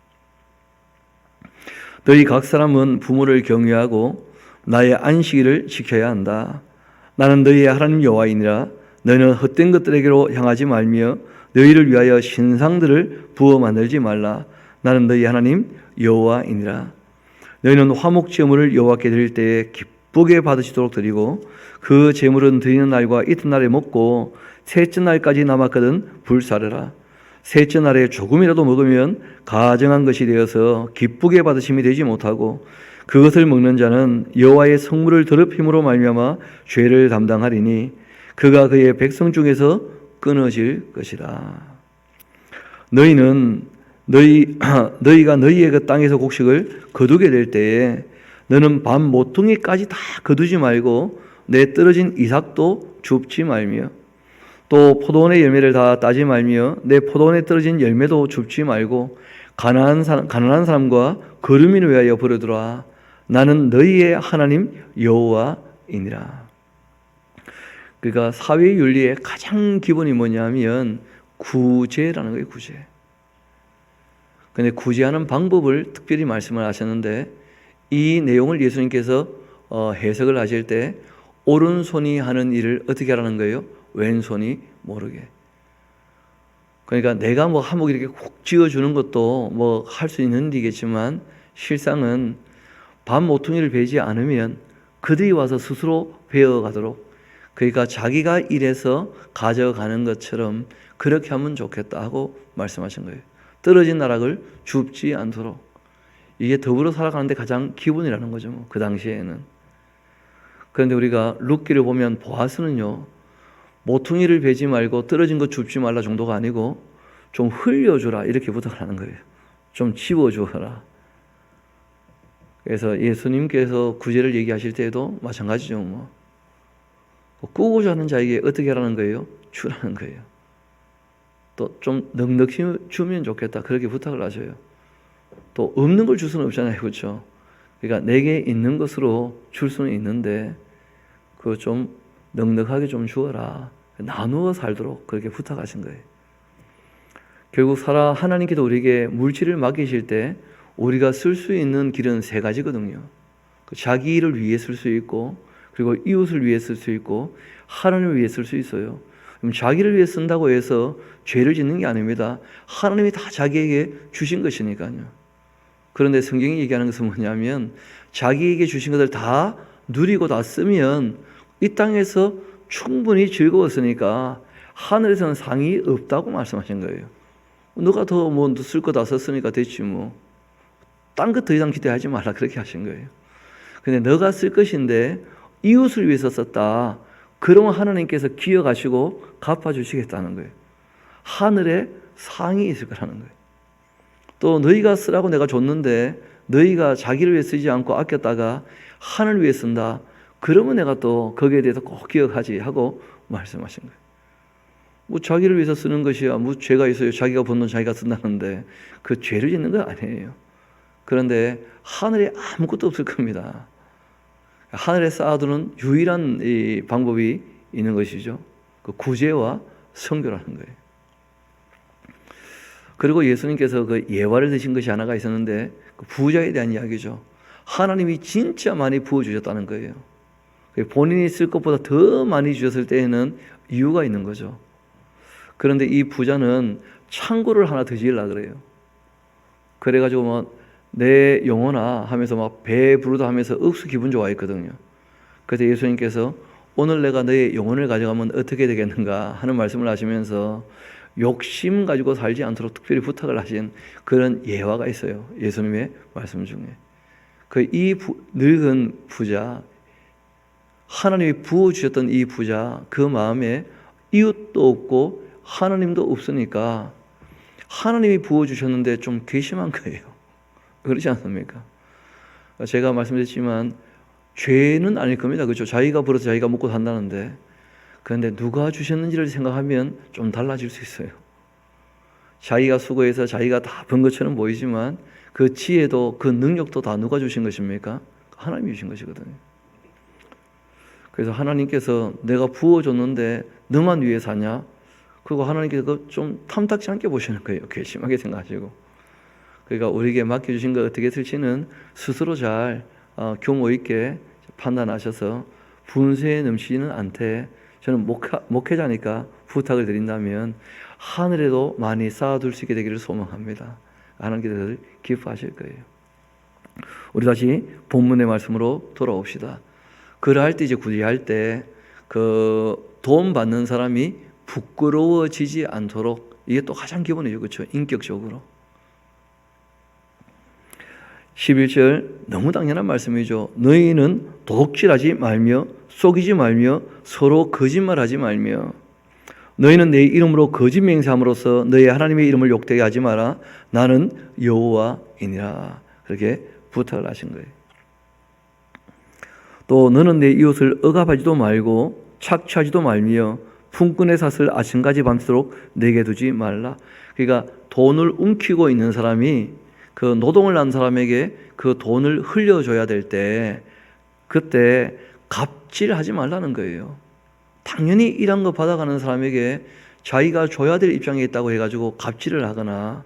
너희 각 사람은 부모를 경외하고 나의 안식일을 지켜야 한다. 나는 너희의 하나님 여호와이니라. 너희는 헛된 것들에게로 향하지 말며 너희를 위하여 신상들을 부어 만들지 말라. 나는 너희 하나님 여호와이니라. 너희는 화목 제물을 여호와께 드릴 때에 기쁘게 받으시도록 드리고 그 제물은 드리는 날과 이튿날에 먹고 셋째 날까지 남았거든 불사르라. 셋째 날에 조금이라도 먹으면 가증한 것이 되어서 기쁘게 받으심이 되지 못하고 그것을 먹는 자는 여호와의 성물을 더럽힘으로 말미암아 죄를 담당하리니 그가 그의 백성 중에서 끊어질 것이라. 너희가 너희의 그 땅에서 곡식을 거두게 될 때에 너는 밤 모퉁이까지 다 거두지 말고 내 떨어진 이삭도 줍지 말며 또 포도원의 열매를 다 따지 말며 내 포도원에 떨어진 열매도 줍지 말고 가난한 사람과 거류민을 위하여 버려두라. 나는 너희의 하나님 여호와이니라. 그러니까 사회 윤리의 가장 기본이 뭐냐면 구제라는 거예요. 구제. 근데 구제하는 방법을 특별히 말씀을 하셨는데, 이 내용을 예수님께서 해석을 하실 때 오른손이 하는 일을 어떻게 하라는 거예요? 왼손이 모르게. 그러니까 내가 뭐 한복 이렇게 콕 쥐어주는 것도 뭐 할 수 있는 일이겠지만, 실상은 밤 모퉁이를 베지 않으면 그들이 와서 스스로 베어가도록, 그러니까 자기가 일해서 가져가는 것처럼 그렇게 하면 좋겠다 하고 말씀하신 거예요. 떨어진 나락을 줍지 않도록. 이게 더불어 살아가는데 가장 기본이라는 거죠. 뭐 그 당시에는. 그런데 우리가 룻기를 보면 보아스는요, 모퉁이를 베지 말고 떨어진 거 줍지 말라 정도가 아니고 좀 흘려주라 이렇게 부탁을 하는 거예요. 좀 집어주어라. 그래서 예수님께서 구제를 얘기하실 때에도 마찬가지죠. 뭐 꾸고자 하는 자에게 어떻게 하라는 거예요? 주라는 거예요. 또 좀 넉넉히 주면 좋겠다 그렇게 부탁을 하셔요. 또 없는 걸 줄 수는 없잖아요. 그렇죠? 그러니까 내게 있는 것으로 줄 수는 있는데 그거 좀 넉넉하게 좀 주어라. 나누어 살도록 그렇게 부탁하신 거예요. 결국 하나님께서 우리에게 물질을 맡기실 때 우리가 쓸 수 있는 길은 세 가지거든요. 자기 일을 위해 쓸 수 있고, 그리고 이웃을 위해 쓸 수 있고, 하나님을 위해 쓸 수 있어요. 그럼 자기를 위해 쓴다고 해서 죄를 짓는 게 아닙니다. 하나님이 다 자기에게 주신 것이니까요. 그런데 성경이 얘기하는 것은 뭐냐면, 자기에게 주신 것을 다 누리고 다 쓰면 이 땅에서 충분히 즐거웠으니까 하늘에서는 상이 없다고 말씀하신 거예요. 너가 더 뭐 쓸 거 다 썼으니까 됐지 뭐. 딴 것 더 이상 기대하지 말라 그렇게 하신 거예요. 근데 너가 쓸 것인데 이웃을 위해서 썼다. 그러면 하나님께서 기억하시고 갚아주시겠다는 거예요. 하늘에 상이 있을 거라는 거예요. 또 너희가 쓰라고 내가 줬는데 너희가 자기를 위해 쓰지 않고 아꼈다가 하늘을 위해 쓴다. 그러면 내가 또 거기에 대해서 꼭 기억하지 하고 말씀하신 거예요. 뭐 자기를 위해서 쓰는 것이야 뭐 죄가 있어요. 자기가 번 돈 자기가 쓴다는데 그 죄를 짓는 거 아니에요. 그런데 하늘에 아무것도 없을 겁니다. 하늘에 쌓아두는 유일한 이 방법이 있는 것이죠. 그 구제와 선교라는 거예요. 그리고 예수님께서 그 예화를 드신 것이 하나가 있었는데 그 부자에 대한 이야기죠. 하나님이 진짜 많이 부어주셨다는 거예요. 본인이 쓸 것보다 더 많이 주셨을 때에는 이유가 있는 거죠. 그런데 이 부자는 창고를 하나 더 지으려고 그래요. 그래가지고 뭐 내 영혼아 하면서 막 배부르다 하면서 억수 기분 좋아했거든요. 그래서 예수님께서 오늘 내가 너의 영혼을 가져가면 어떻게 되겠는가 하는 말씀을 하시면서 욕심 가지고 살지 않도록 특별히 부탁을 하신 그런 예화가 있어요. 예수님의 말씀 중에. 이 늙은 부자, 하나님이 부어주셨던 이 부자, 그 마음에 이웃도 없고 하나님도 없으니까 하나님이 부어주셨는데 좀 괘씸한 거예요. 그렇지 않습니까? 제가 말씀드렸지만 죄는 아닐 겁니다. 그렇죠? 자기가 벌어서 자기가 먹고 산다는데, 그런데 누가 주셨는지를 생각하면 좀 달라질 수 있어요. 자기가 수고해서 자기가 다 번 것처럼 보이지만 그 지혜도 그 능력도 다 누가 주신 것입니까? 하나님이 주신 것이거든요. 그래서 하나님께서 내가 부어줬는데 너만 위해 사냐? 그리고 하나님께서 좀 탐탁지 않게 보시는 거예요. 괘씸하게 생각하시고. 그러니까 우리에게 맡겨주신 거 어떻게 쓸지는 스스로 잘 교모 있게 판단하셔서 분수에 넘치는 않되, 저는 목회자니까 부탁을 드린다면 하늘에도 많이 쌓아둘 수 있게 되기를 소망합니다. 하나님께서 기뻐하실 거예요. 우리 다시 본문의 말씀으로 돌아옵시다. 그러할 때, 이제 구제할 때 그 도움 받는 사람이 부끄러워지지 않도록, 이게 또 가장 기본이죠. 그렇죠? 인격적으로. 11절 너무 당연한 말씀이죠. 너희는 도둑질하지 말며 속이지 말며 서로 거짓말하지 말며 너희는 내 이름으로 거짓 맹세함으로써 너희 하나님의 이름을 욕되게 하지 마라. 나는 여호와이니라. 그렇게 부탁을 하신 거예요. 또 너는 내 이웃을 억압하지도 말고 착취하지도 말며 품꾼의 삿을 아침까지 밤새도록 내게 두지 말라. 그러니까 돈을 움키고 있는 사람이 그 노동을 한 사람에게 그 돈을 흘려줘야 될 때, 그때 갑질하지 말라는 거예요. 당연히 일한 거 받아가는 사람에게 자기가 줘야 될 입장에 있다고 해가지고 갑질을 하거나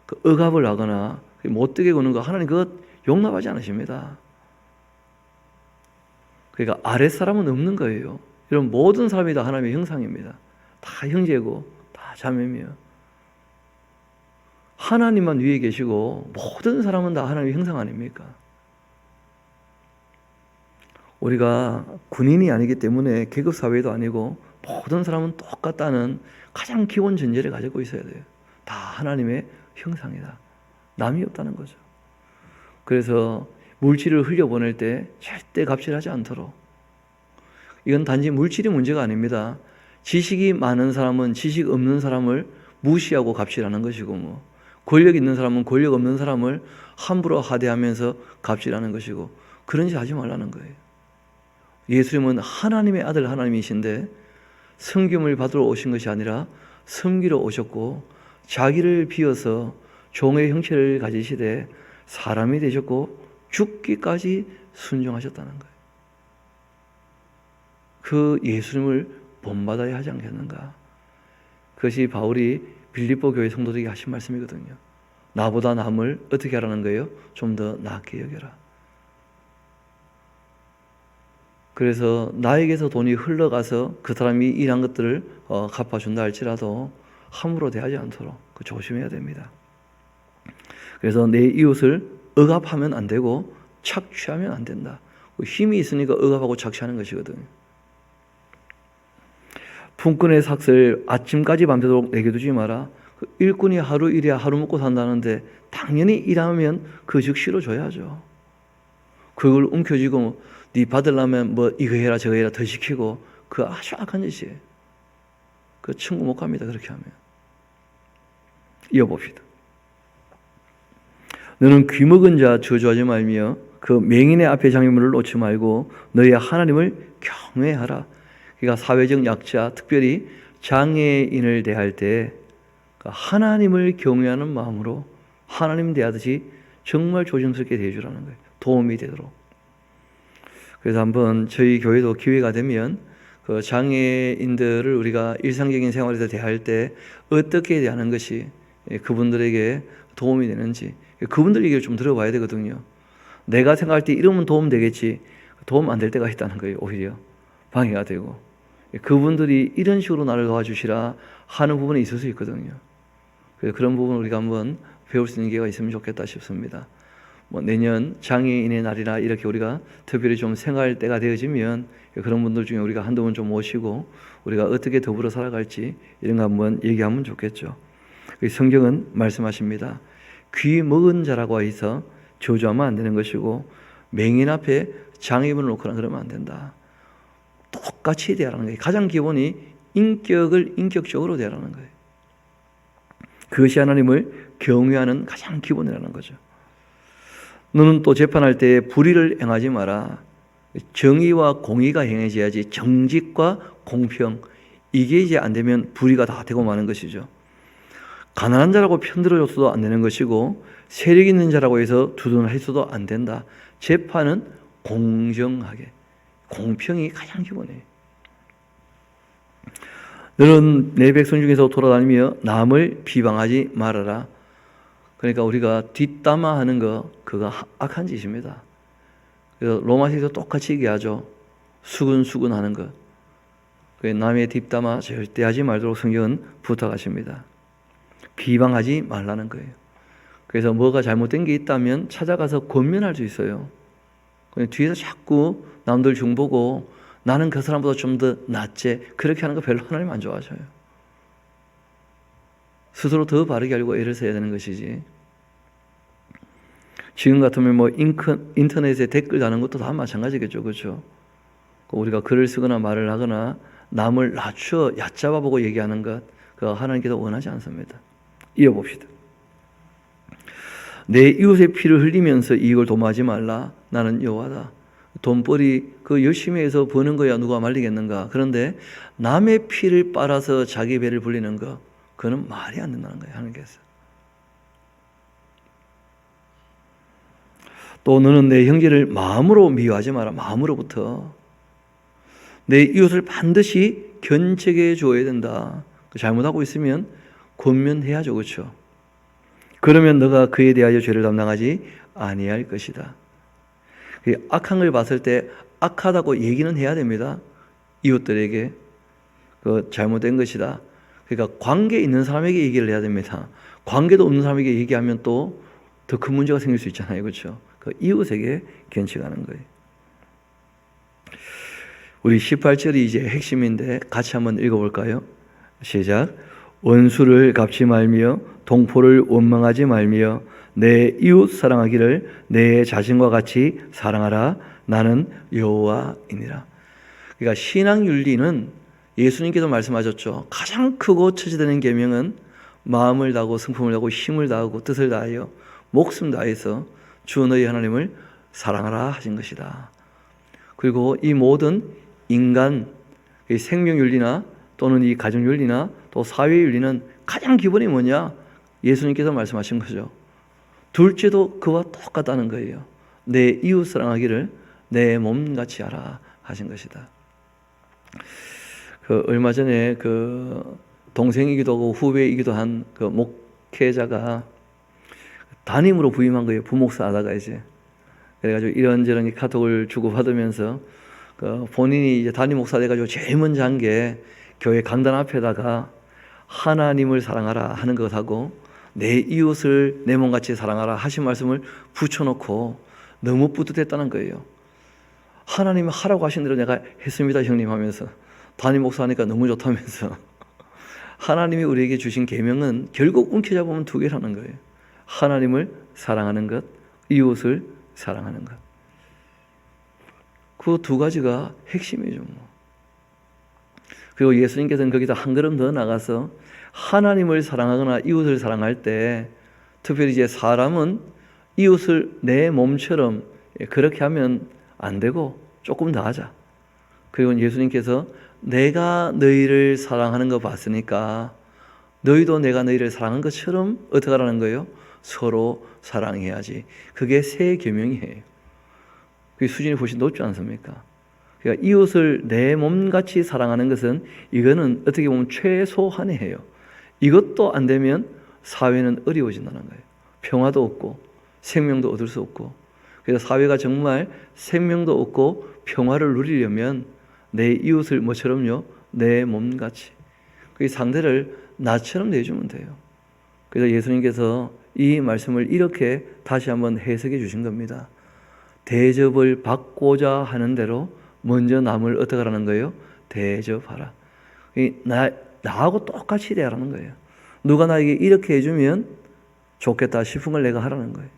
그 억압을 하거나 못되게 구는 거, 하나님 그것 용납하지 않으십니다. 그러니까 아랫사람은 없는 거예요. 이런 모든 사람이 다 하나님의 형상입니다. 다 형제고 다 자매며 하나님만 위에 계시고 모든 사람은 다 하나님의 형상 아닙니까? 우리가 군인이 아니기 때문에 계급사회도 아니고 모든 사람은 똑같다는 가장 기본 전제를 가지고 있어야 돼요. 다 하나님의 형상이다. 남이 없다는 거죠. 그래서 물질을 흘려보낼 때 절대 갑질하지 않도록. 이건 단지 물질이 문제가 아닙니다. 지식이 많은 사람은 지식 없는 사람을 무시하고 갑질하는 것이고, 권력 있는 사람은 권력 없는 사람을 함부로 하대하면서 갑질하는 것이고, 그런 짓 하지 말라는 거예요. 예수님은 하나님의 아들 하나님이신데 섬김을 받으러 오신 것이 아니라 섬기러 오셨고, 자기를 비워서 종의 형체를 가지시되 사람이 되셨고 죽기까지 순종하셨다는 거예요. 그 예수님을 본받아야 하지 않겠는가? 그것이 바울이 빌립보 교회 성도들에게 하신 말씀이거든요. 나보다 남을 어떻게 하라는 거예요? 좀 더 낫게 여겨라. 그래서 나에게서 돈이 흘러가서 그 사람이 일한 것들을 갚아준다 할지라도 함부로 대하지 않도록 조심해야 됩니다. 그래서 내 이웃을 억압하면 안 되고 착취하면 안 된다. 힘이 있으니까 억압하고 착취하는 것이거든요. 품꾼의 삭을 아침까지 밤새도록 내게 두지 마라. 일꾼이 하루 일해야 하루 먹고 산다는데 당연히 일하면 그 즉시로 줘야죠. 그걸 움켜쥐고 네 받으려면 뭐 이거 해라 저거 해라 더 시키고, 그 아주 악한 짓이에요. 그 천국 못 갑니다. 그렇게 하면. 이어봅시다. 너는 귀먹은 자 저주하지 말며 그 맹인의 앞에 장애물을 놓지 말고 너희의 하나님을 경외하라. 그러니까 사회적 약자, 특별히 장애인을 대할 때 하나님을 경외하는 마음으로 하나님 대하듯이 정말 조심스럽게 대해주라는 거예요. 도움이 되도록. 그래서 한번 저희 교회도 기회가 되면 그 장애인들을 우리가 일상적인 생활에서 대할 때 어떻게 대하는 것이 그분들에게 도움이 되는지, 그분들 얘기를 좀 들어봐야 되거든요. 내가 생각할 때 이러면 도움 되겠지, 도움 안 될 때가 있다는 거예요. 오히려 방해가 되고, 그분들이 이런 식으로 나를 도와주시라 하는 부분이 있을 수 있거든요. 그래서 그런 부분을 우리가 한번 배울 수 있는 기회가 있으면 좋겠다 싶습니다. 뭐 내년 장애인의 날이나 이렇게 우리가 특별히 좀 생활 때가 되어지면 그런 분들 중에 우리가 한두 분 좀 모시고 우리가 어떻게 더불어 살아갈지 이런 거 한번 얘기하면 좋겠죠. 성경은 말씀하십니다. 귀 먹은 자라고 해서 저주하면 안 되는 것이고, 맹인 앞에 장애물을 놓거나 그러면 안 된다. 똑같이 대하라는 거예요. 가장 기본이 인격을 인격적으로 대하라는 거예요. 그것이 하나님을 경외하는 가장 기본이라는 거죠. 너는 또 재판할 때 불의를 행하지 마라. 정의와 공의가 행해져야지. 정직과 공평, 이게 이제 안 되면 불의가 다 되고 마는 것이죠. 가난한 자라고 편들어줘서도 안 되는 것이고 세력 있는 자라고 해서 두둔해서도 안 된다. 재판은 공정하게, 공평이 가장 기본이에요. 너는 내 백성 중에서 돌아다니며 남을 비방하지 말아라. 그러니까 우리가 뒷담화하는 거, 그거 악한 짓입니다. 그래서 로마서에서 똑같이 얘기하죠. 수근수근하는 것. 남의 뒷담화 절대 하지 말도록 성경은 부탁하십니다. 비방하지 말라는 거예요. 그래서 뭐가 잘못된 게 있다면 찾아가서 권면할 수 있어요. 뒤에서 자꾸 남들 중보고 나는 그 사람보다 좀 더 낫지, 그렇게 하는 거 별로 하나님 안 좋아하셔요. 스스로 더 바르게 알고 애를 써야 되는 것이지. 지금 같으면 뭐 인터넷에 댓글 다는 것도 다 마찬가지겠죠. 그렇죠? 우리가 글을 쓰거나 말을 하거나 남을 낮춰 얕잡아 보고 얘기하는 것, 그거 하나님께서 원하지 않습니다. 이어봅시다. 내 이웃의 피를 흘리면서 이익을 도모하지 말라. 나는 여호와다. 돈벌이 그 열심히 해서 버는 거야 누가 말리겠는가. 그런데 남의 피를 빨아서 자기 배를 불리는 거, 그거는 말이 안 된다는 거예요. 하나님께서. 또 너는 내 형제를 마음으로 미워하지 마라. 마음으로부터. 내 이웃을 반드시 견책해 줘야 된다. 잘못하고 있으면 권면해야죠. 그렇죠? 그러면 너가 그에 대하여 죄를 담당하지 아니할 것이다. 악한 걸 봤을 때 악하다고 얘기는 해야 됩니다. 이웃들에게 그 잘못된 것이다. 그러니까 관계 있는 사람에게 얘기를 해야 됩니다. 관계도 없는 사람에게 얘기하면 또 더 큰 문제가 생길 수 있잖아요. 그렇죠? 그 이웃에게 견책하는 거예요. 우리 18절이 이제 핵심인데 같이 한번 읽어볼까요? 시작. 원수를 갚지 말며 동포를 원망하지 말며 내 이웃 사랑하기를 내 자신과 같이 사랑하라. 나는 여호와이니라. 그러니까 신앙 윤리는 예수님께서 말씀하셨죠. 가장 크고 처지되는 계명은 마음을 다하고 성품을 다하고 힘을 다하고 뜻을 다하여 목숨 다해서 주 너희 하나님을 사랑하라 하신 것이다. 그리고 이 모든 인간 생명 윤리나 또는 이 가정 윤리나 또 사회 윤리는 가장 기본이 뭐냐? 예수님께서 말씀하신 거죠. 둘째도 그와 똑같다는 거예요. 내 이웃 사랑하기를 내 몸같이 하라 하신 것이다. 얼마 전에 동생이기도 하고 후배이기도 한 목회자가 담임으로 부임한 거예요. 부목사 하다가 이제. 그래가지고 이런저런 카톡을 주고받으면서 본인이 이제 담임 목사 돼가지고 제일 먼저 한 게 교회 강단 앞에다가 하나님을 사랑하라 하는 것하고 내 이웃을 내 몸같이 사랑하라 하신 말씀을 붙여놓고 너무 뿌듯했다는 거예요. 하나님이 하라고 하신 대로 내가 했습니다 형님 하면서 담임 목사하니까 너무 좋다면서. 하나님이 우리에게 주신 계명은 결국 움켜잡으면 두 개라는 거예요. 하나님을 사랑하는 것, 이웃을 사랑하는 것. 그 두 가지가 핵심이죠. 그리고 예수님께서는 거기다 한 걸음 더 나가서 하나님을 사랑하거나 이웃을 사랑할 때 특별히 이제 사람은 이웃을 내 몸처럼 그렇게 하면 안 되고 조금 더 하자. 그리고 예수님께서 내가 너희를 사랑하는 거 봤으니까 너희도 내가 너희를 사랑한 것처럼 어떻게 하라는 거예요? 서로 사랑해야지. 그게 새 계명이에요. 그 수준이 훨씬 높지 않습니까? 그러니까 이웃을 내 몸같이 사랑하는 것은 이거는 어떻게 보면 최소한이에요. 이것도 안 되면 사회는 어려워진다는 거예요. 평화도 없고 생명도 얻을 수 없고. 그래서 사회가 정말 생명도 없고 평화를 누리려면 내 이웃을 뭐처럼요? 내 몸같이. 그 상대를 나처럼 내주면 돼요. 그래서 예수님께서 이 말씀을 이렇게 다시 한번 해석해 주신 겁니다. 대접을 받고자 하는 대로 먼저 남을 어떻게 하라는 거예요? 대접하라. 나하고 똑같이 대하라는 거예요. 누가 나에게 이렇게 해주면 좋겠다 싶은 걸 내가 하라는 거예요.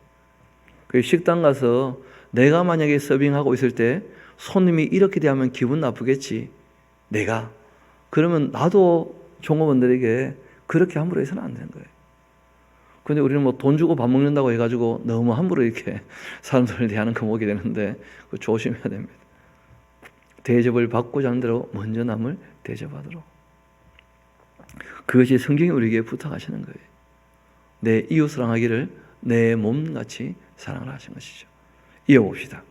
식당 가서 내가 만약에 서빙하고 있을 때 손님이 이렇게 대하면 기분 나쁘겠지. 내가. 그러면 나도 종업원들에게 그렇게 함부로 해서는 안 되는 거예요. 근데 우리는 뭐 돈 주고 밥 먹는다고 해가지고 너무 함부로 이렇게 사람들을 대하는 거 보게 되는데 그거 조심해야 됩니다. 대접을 받고자 하는 대로 먼저 남을 대접하도록. 그것이 성경이 우리에게 부탁하시는 거예요. 내 이웃 사랑하기를 내 몸같이 사랑을 하신 것이죠. 이어봅시다.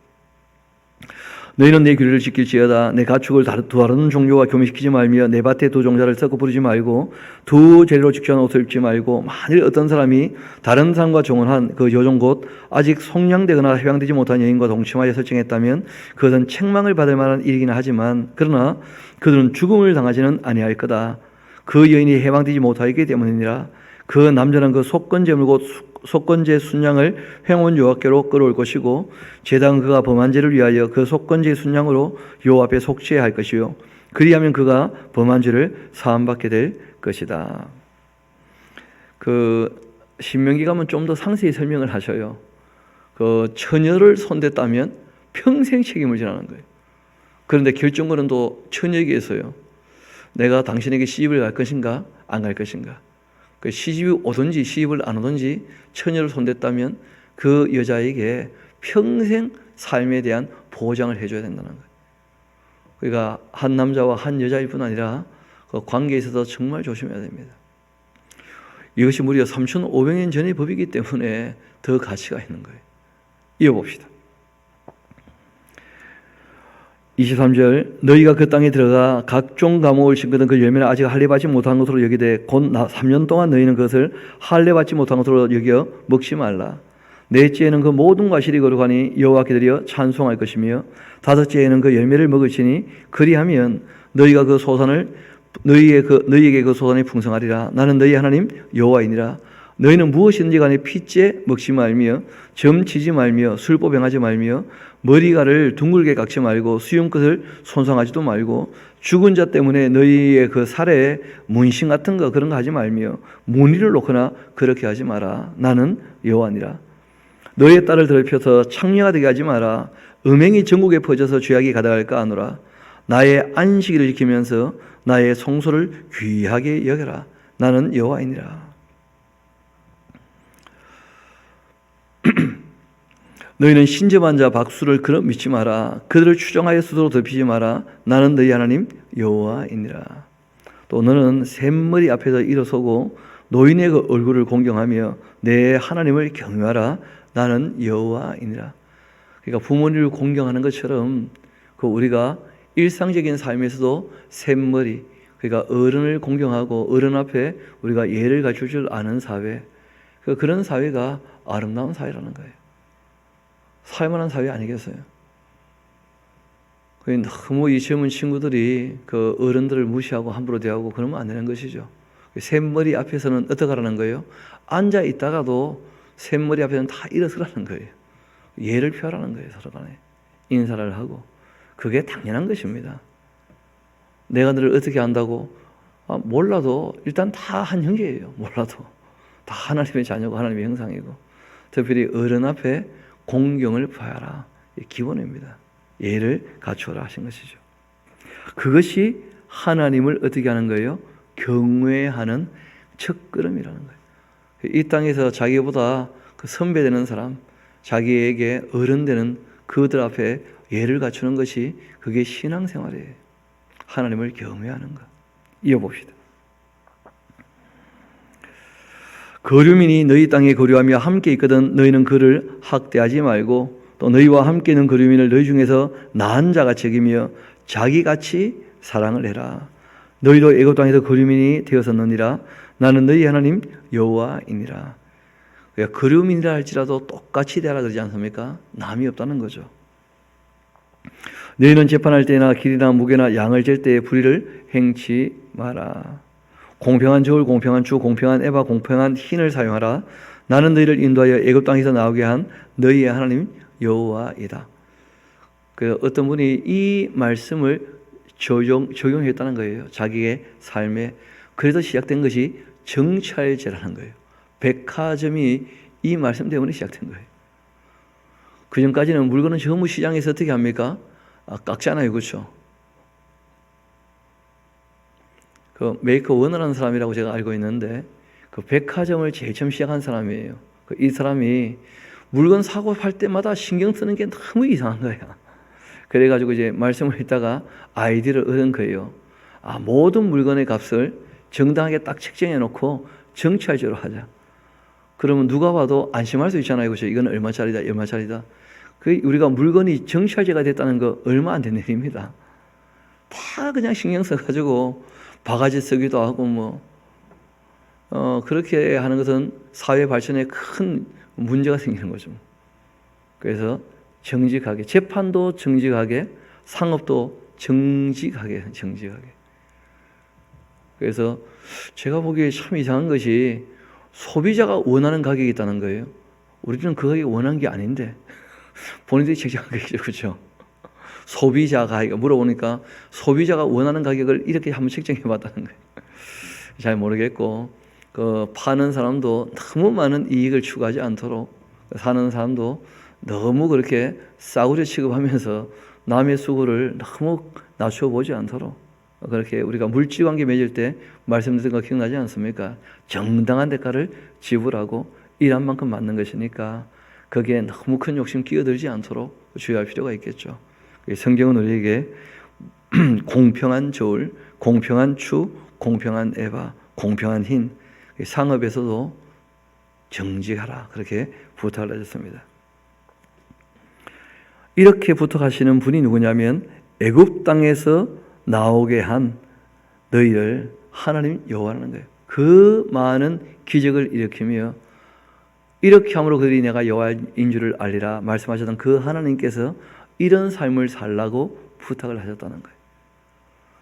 너희는 내 규례를 지킬지어다. 내 가축을 다른 종교와 교미시키지 말며 내 밭에 두 종자를 섞어 부르지 말고 두 재료로 직조한 옷을 입지 말고 만일 어떤 사람이 다른 사람과 종언한 그 여종 곧 아직 속량되거나 해방되지 못한 여인과 동침하여 설정했다면 그것은 책망을 받을 만한 일이긴 하지만 그러나 그들은 죽음을 당하지는 아니할 거다. 그 여인이 해방되지 못하였기 때문이니라. 그 남자는 그 속건제 물고 속건제 순양을 회원 여호와께로 끌어올 것이고 제당은 그가 범한 죄를 위하여 그 속건제 순양으로 여호와 앞에 속죄해야 할 것이요 그리하면 그가 범한 죄를 사함받게 될 것이다. 그 신명기 가면 좀 더 상세히 설명을 하셔요. 그 처녀를 손댔다면 평생 책임을 지라는 거예요. 그런데 결정권은 또 처녀에게 있어요. 내가 당신에게 시집을 갈 것인가 안 갈 것인가. 그 시집이 오든지 시집을 안 오든지 처녀를 손댔다면 그 여자에게 평생 삶에 대한 보장을 해줘야 된다는 거예요. 그러니까 한 남자와 한 여자일 뿐 아니라 그 관계에 있어서 정말 조심해야 됩니다. 이것이 무려 3,500년 전의 법이기 때문에 더 가치가 있는 거예요. 이어봅시다. 23절 너희가 그 땅에 들어가 각종 과목을 심거든 그 열매는 아직 할례받지 못한 것으로 여기되 곧 3년 동안 너희는 그것을 할례받지 못한 것으로 여겨 먹지 말라. 넷째에는 그 모든 과실이 거룩하니 여호와께 드려 찬송할 것이며 다섯째에는 그 열매를 먹을지니 그리하면 너희가 그 소산을 너희에게 그 소산이 풍성하리라. 나는 너희 하나님 여호와이니라. 너희는 무엇이든지 간에 핏째 먹지 말며 점치지 말며 술보병하지 말며 머리가를 둥글게 깎지 말고 수염끝을 손상하지도 말고 죽은 자 때문에 너희의 그 살에 문신 같은 거 그런 거 하지 말며 무늬를 놓거나 그렇게 하지 마라. 나는 여호와니라. 너희의 딸을 더럽혀서 창녀가 되게 하지 마라. 음행이 전국에 퍼져서 죄악이 가득할까 하노라. 나의 안식일을 지키면서 나의 성소를 귀하게 여겨라. 나는 여호와이니라. 너희는 신접한 자 박수를 그런 믿지 마라. 그들을 추정하여 스스로 덮이지 마라. 나는 너희 하나님 여호와이니라. 또 너는 샘머리 앞에서 일어서고 노인의 그 얼굴을 공경하며 내 하나님을 경외하라. 나는 여호와이니라. 그러니까 부모님을 공경하는 것처럼 그 우리가 일상적인 삶에서도 샘머리, 그러니까 어른을 공경하고 어른 앞에 우리가 예를 갖출 줄 아는 사회, 그런 사회가 아름다운 사회라는 거예요. 살만한 사회 아니겠어요? 너무 이 젊은 친구들이 그 어른들을 무시하고 함부로 대하고 그러면 안 되는 것이죠. 샘머리 앞에서는 어떻게 하라는 거예요? 앉아 있다가도 샘머리 앞에서는 다 일어서라는 거예요. 예를 표하라는 거예요. 서로 간에 인사를 하고. 그게 당연한 것입니다. 내가 너를 어떻게 안다고? 몰라도 일단 다 한 형제예요. 몰라도 다 하나님의 자녀고 하나님의 형상이고, 특별히 어른 앞에 공경을 표하라. 기본입니다. 예를 갖추어라 하신 것이죠. 그것이 하나님을 어떻게 하는 거예요? 경외하는 첫걸음이라는 거예요. 이 땅에서 자기보다 그 선배되는 사람, 자기에게 어른되는 그들 앞에 예를 갖추는 것이 그게 신앙생활이에요. 하나님을 경외하는 것. 이어봅시다. 거류민이 너희 땅에 거류하며 함께 있거든 너희는 그를 학대하지 말고 또 너희와 함께 있는 거류민을 너희 중에서 나은 자같이 여기며 자기같이 사랑을 해라. 너희도 애굽 땅에서 거류민이 되었었느니라. 나는 너희 하나님 여호와이니라. 그러니까 거류민이라 할지라도 똑같이 대하라 그러지 않습니까? 남이 없다는 거죠. 너희는 재판할 때나 길이나 무게나 양을 잴 때에 불의를 행치 마라. 공평한 저울, 공평한 주, 공평한 에바, 공평한 흰을 사용하라. 나는 너희를 인도하여 애굽 땅에서 나오게 한 너희의 하나님 여호와이다. 그 어떤 분이 이 말씀을 적용했다는 거예요. 자기의 삶에. 그래서 시작된 것이 정찰제라는 거예요. 백화점이 이 말씀 때문에 시작된 거예요. 그 전까지는 물건은 전부 시장에서 어떻게 합니까? 깎잖아요. 그렇죠? 그 메이커 워너라는 사람이라고 제가 알고 있는데 그 백화점을 제일 처음 시작한 사람이에요. 이 사람이 물건 사고 팔 때마다 신경 쓰는 게 너무 이상한 거야. 그래가지고 이제 말씀을 읽다가 아이디어를 얻은 거예요. 모든 물건의 값을 정당하게 딱 책정해 놓고 정찰제로 하자. 그러면 누가 봐도 안심할 수 있잖아요. 그렇죠? 이건 얼마짜리다, 얼마짜리다. 우리가 물건이 정찰제가 됐다는 거 얼마 안 된 일입니다. 다 그냥 신경 써가지고 바가지 쓰기도 하고 그렇게 하는 것은 사회 발전에 큰 문제가 생기는 거죠. 그래서 정직하게, 재판도 정직하게, 상업도 정직하게. 그래서 제가 보기에 참 이상한 것이 소비자가 원하는 가격이 있다는 거예요. 우리는 그 가격이 원하는 게 아닌데 본인들이 책정한 가격이죠. 그렇죠? 소비자 가격 물어보니까 소비자가 원하는 가격을 이렇게 한번 책정해 봤다는 거예요. 잘 모르겠고 파는 사람도 너무 많은 이익을 추구하지 않도록, 사는 사람도 너무 그렇게 싸구려 취급하면서 남의 수고를 너무 낮춰 보지 않도록, 그렇게 우리가 물질관계 맺을 때 말씀드린 거 기억나지 않습니까? 정당한 대가를 지불하고 일한 만큼 받는 것이니까 거기에 너무 큰 욕심 끼어들지 않도록 주의할 필요가 있겠죠. 성경은 우리에게 공평한 저울, 공평한 추, 공평한 에바, 공평한 흰, 상업에서도 정직하라, 그렇게 부탁을 하셨습니다. 이렇게 부탁하시는 분이 누구냐면 애굽 땅에서 나오게 한 너희를 하나님 여호와라는 거예요. 그 많은 기적을 일으키며 이렇게 함으로 그들이 내가 여호와인 줄을 알리라 말씀하셨던 그 하나님께서 이런 삶을 살라고 부탁을 하셨다는 거예요.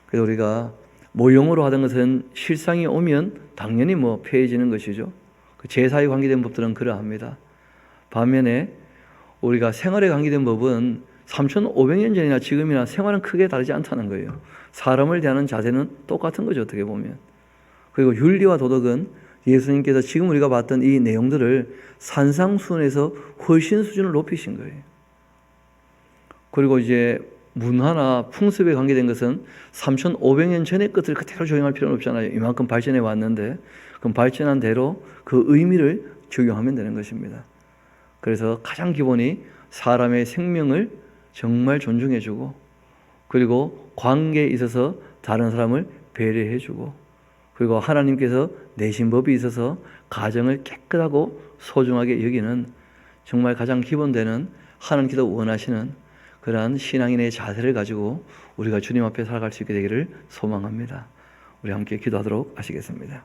그래서 우리가 모형으로 하던 것은 실상이 오면 당연히 폐해지는 것이죠. 제사에 관계된 법들은 그러합니다. 반면에 우리가 생활에 관계된 법은 3,500년 전이나 지금이나 생활은 크게 다르지 않다는 거예요. 사람을 대하는 자세는 똑같은 거죠, 어떻게 보면. 그리고 윤리와 도덕은 예수님께서 지금 우리가 봤던 이 내용들을 산상수훈에서 훨씬 수준을 높이신 거예요. 그리고 이제 문화나 풍습에 관계된 것은 3,500년 전의 것을 그대로 적용할 필요는 없잖아요. 이만큼 발전해 왔는데 그럼 발전한 대로 그 의미를 적용하면 되는 것입니다. 그래서 가장 기본이 사람의 생명을 정말 존중해주고, 그리고 관계에 있어서 다른 사람을 배려해주고, 그리고 하나님께서 내신 법이 있어서 가정을 깨끗하고 소중하게 여기는 정말 가장 기본되는 하나님께서 원하시는 그러한 신앙인의 자세를 가지고 우리가 주님 앞에 살아갈 수 있게 되기를 소망합니다. 우리 함께 기도하도록 하시겠습니다.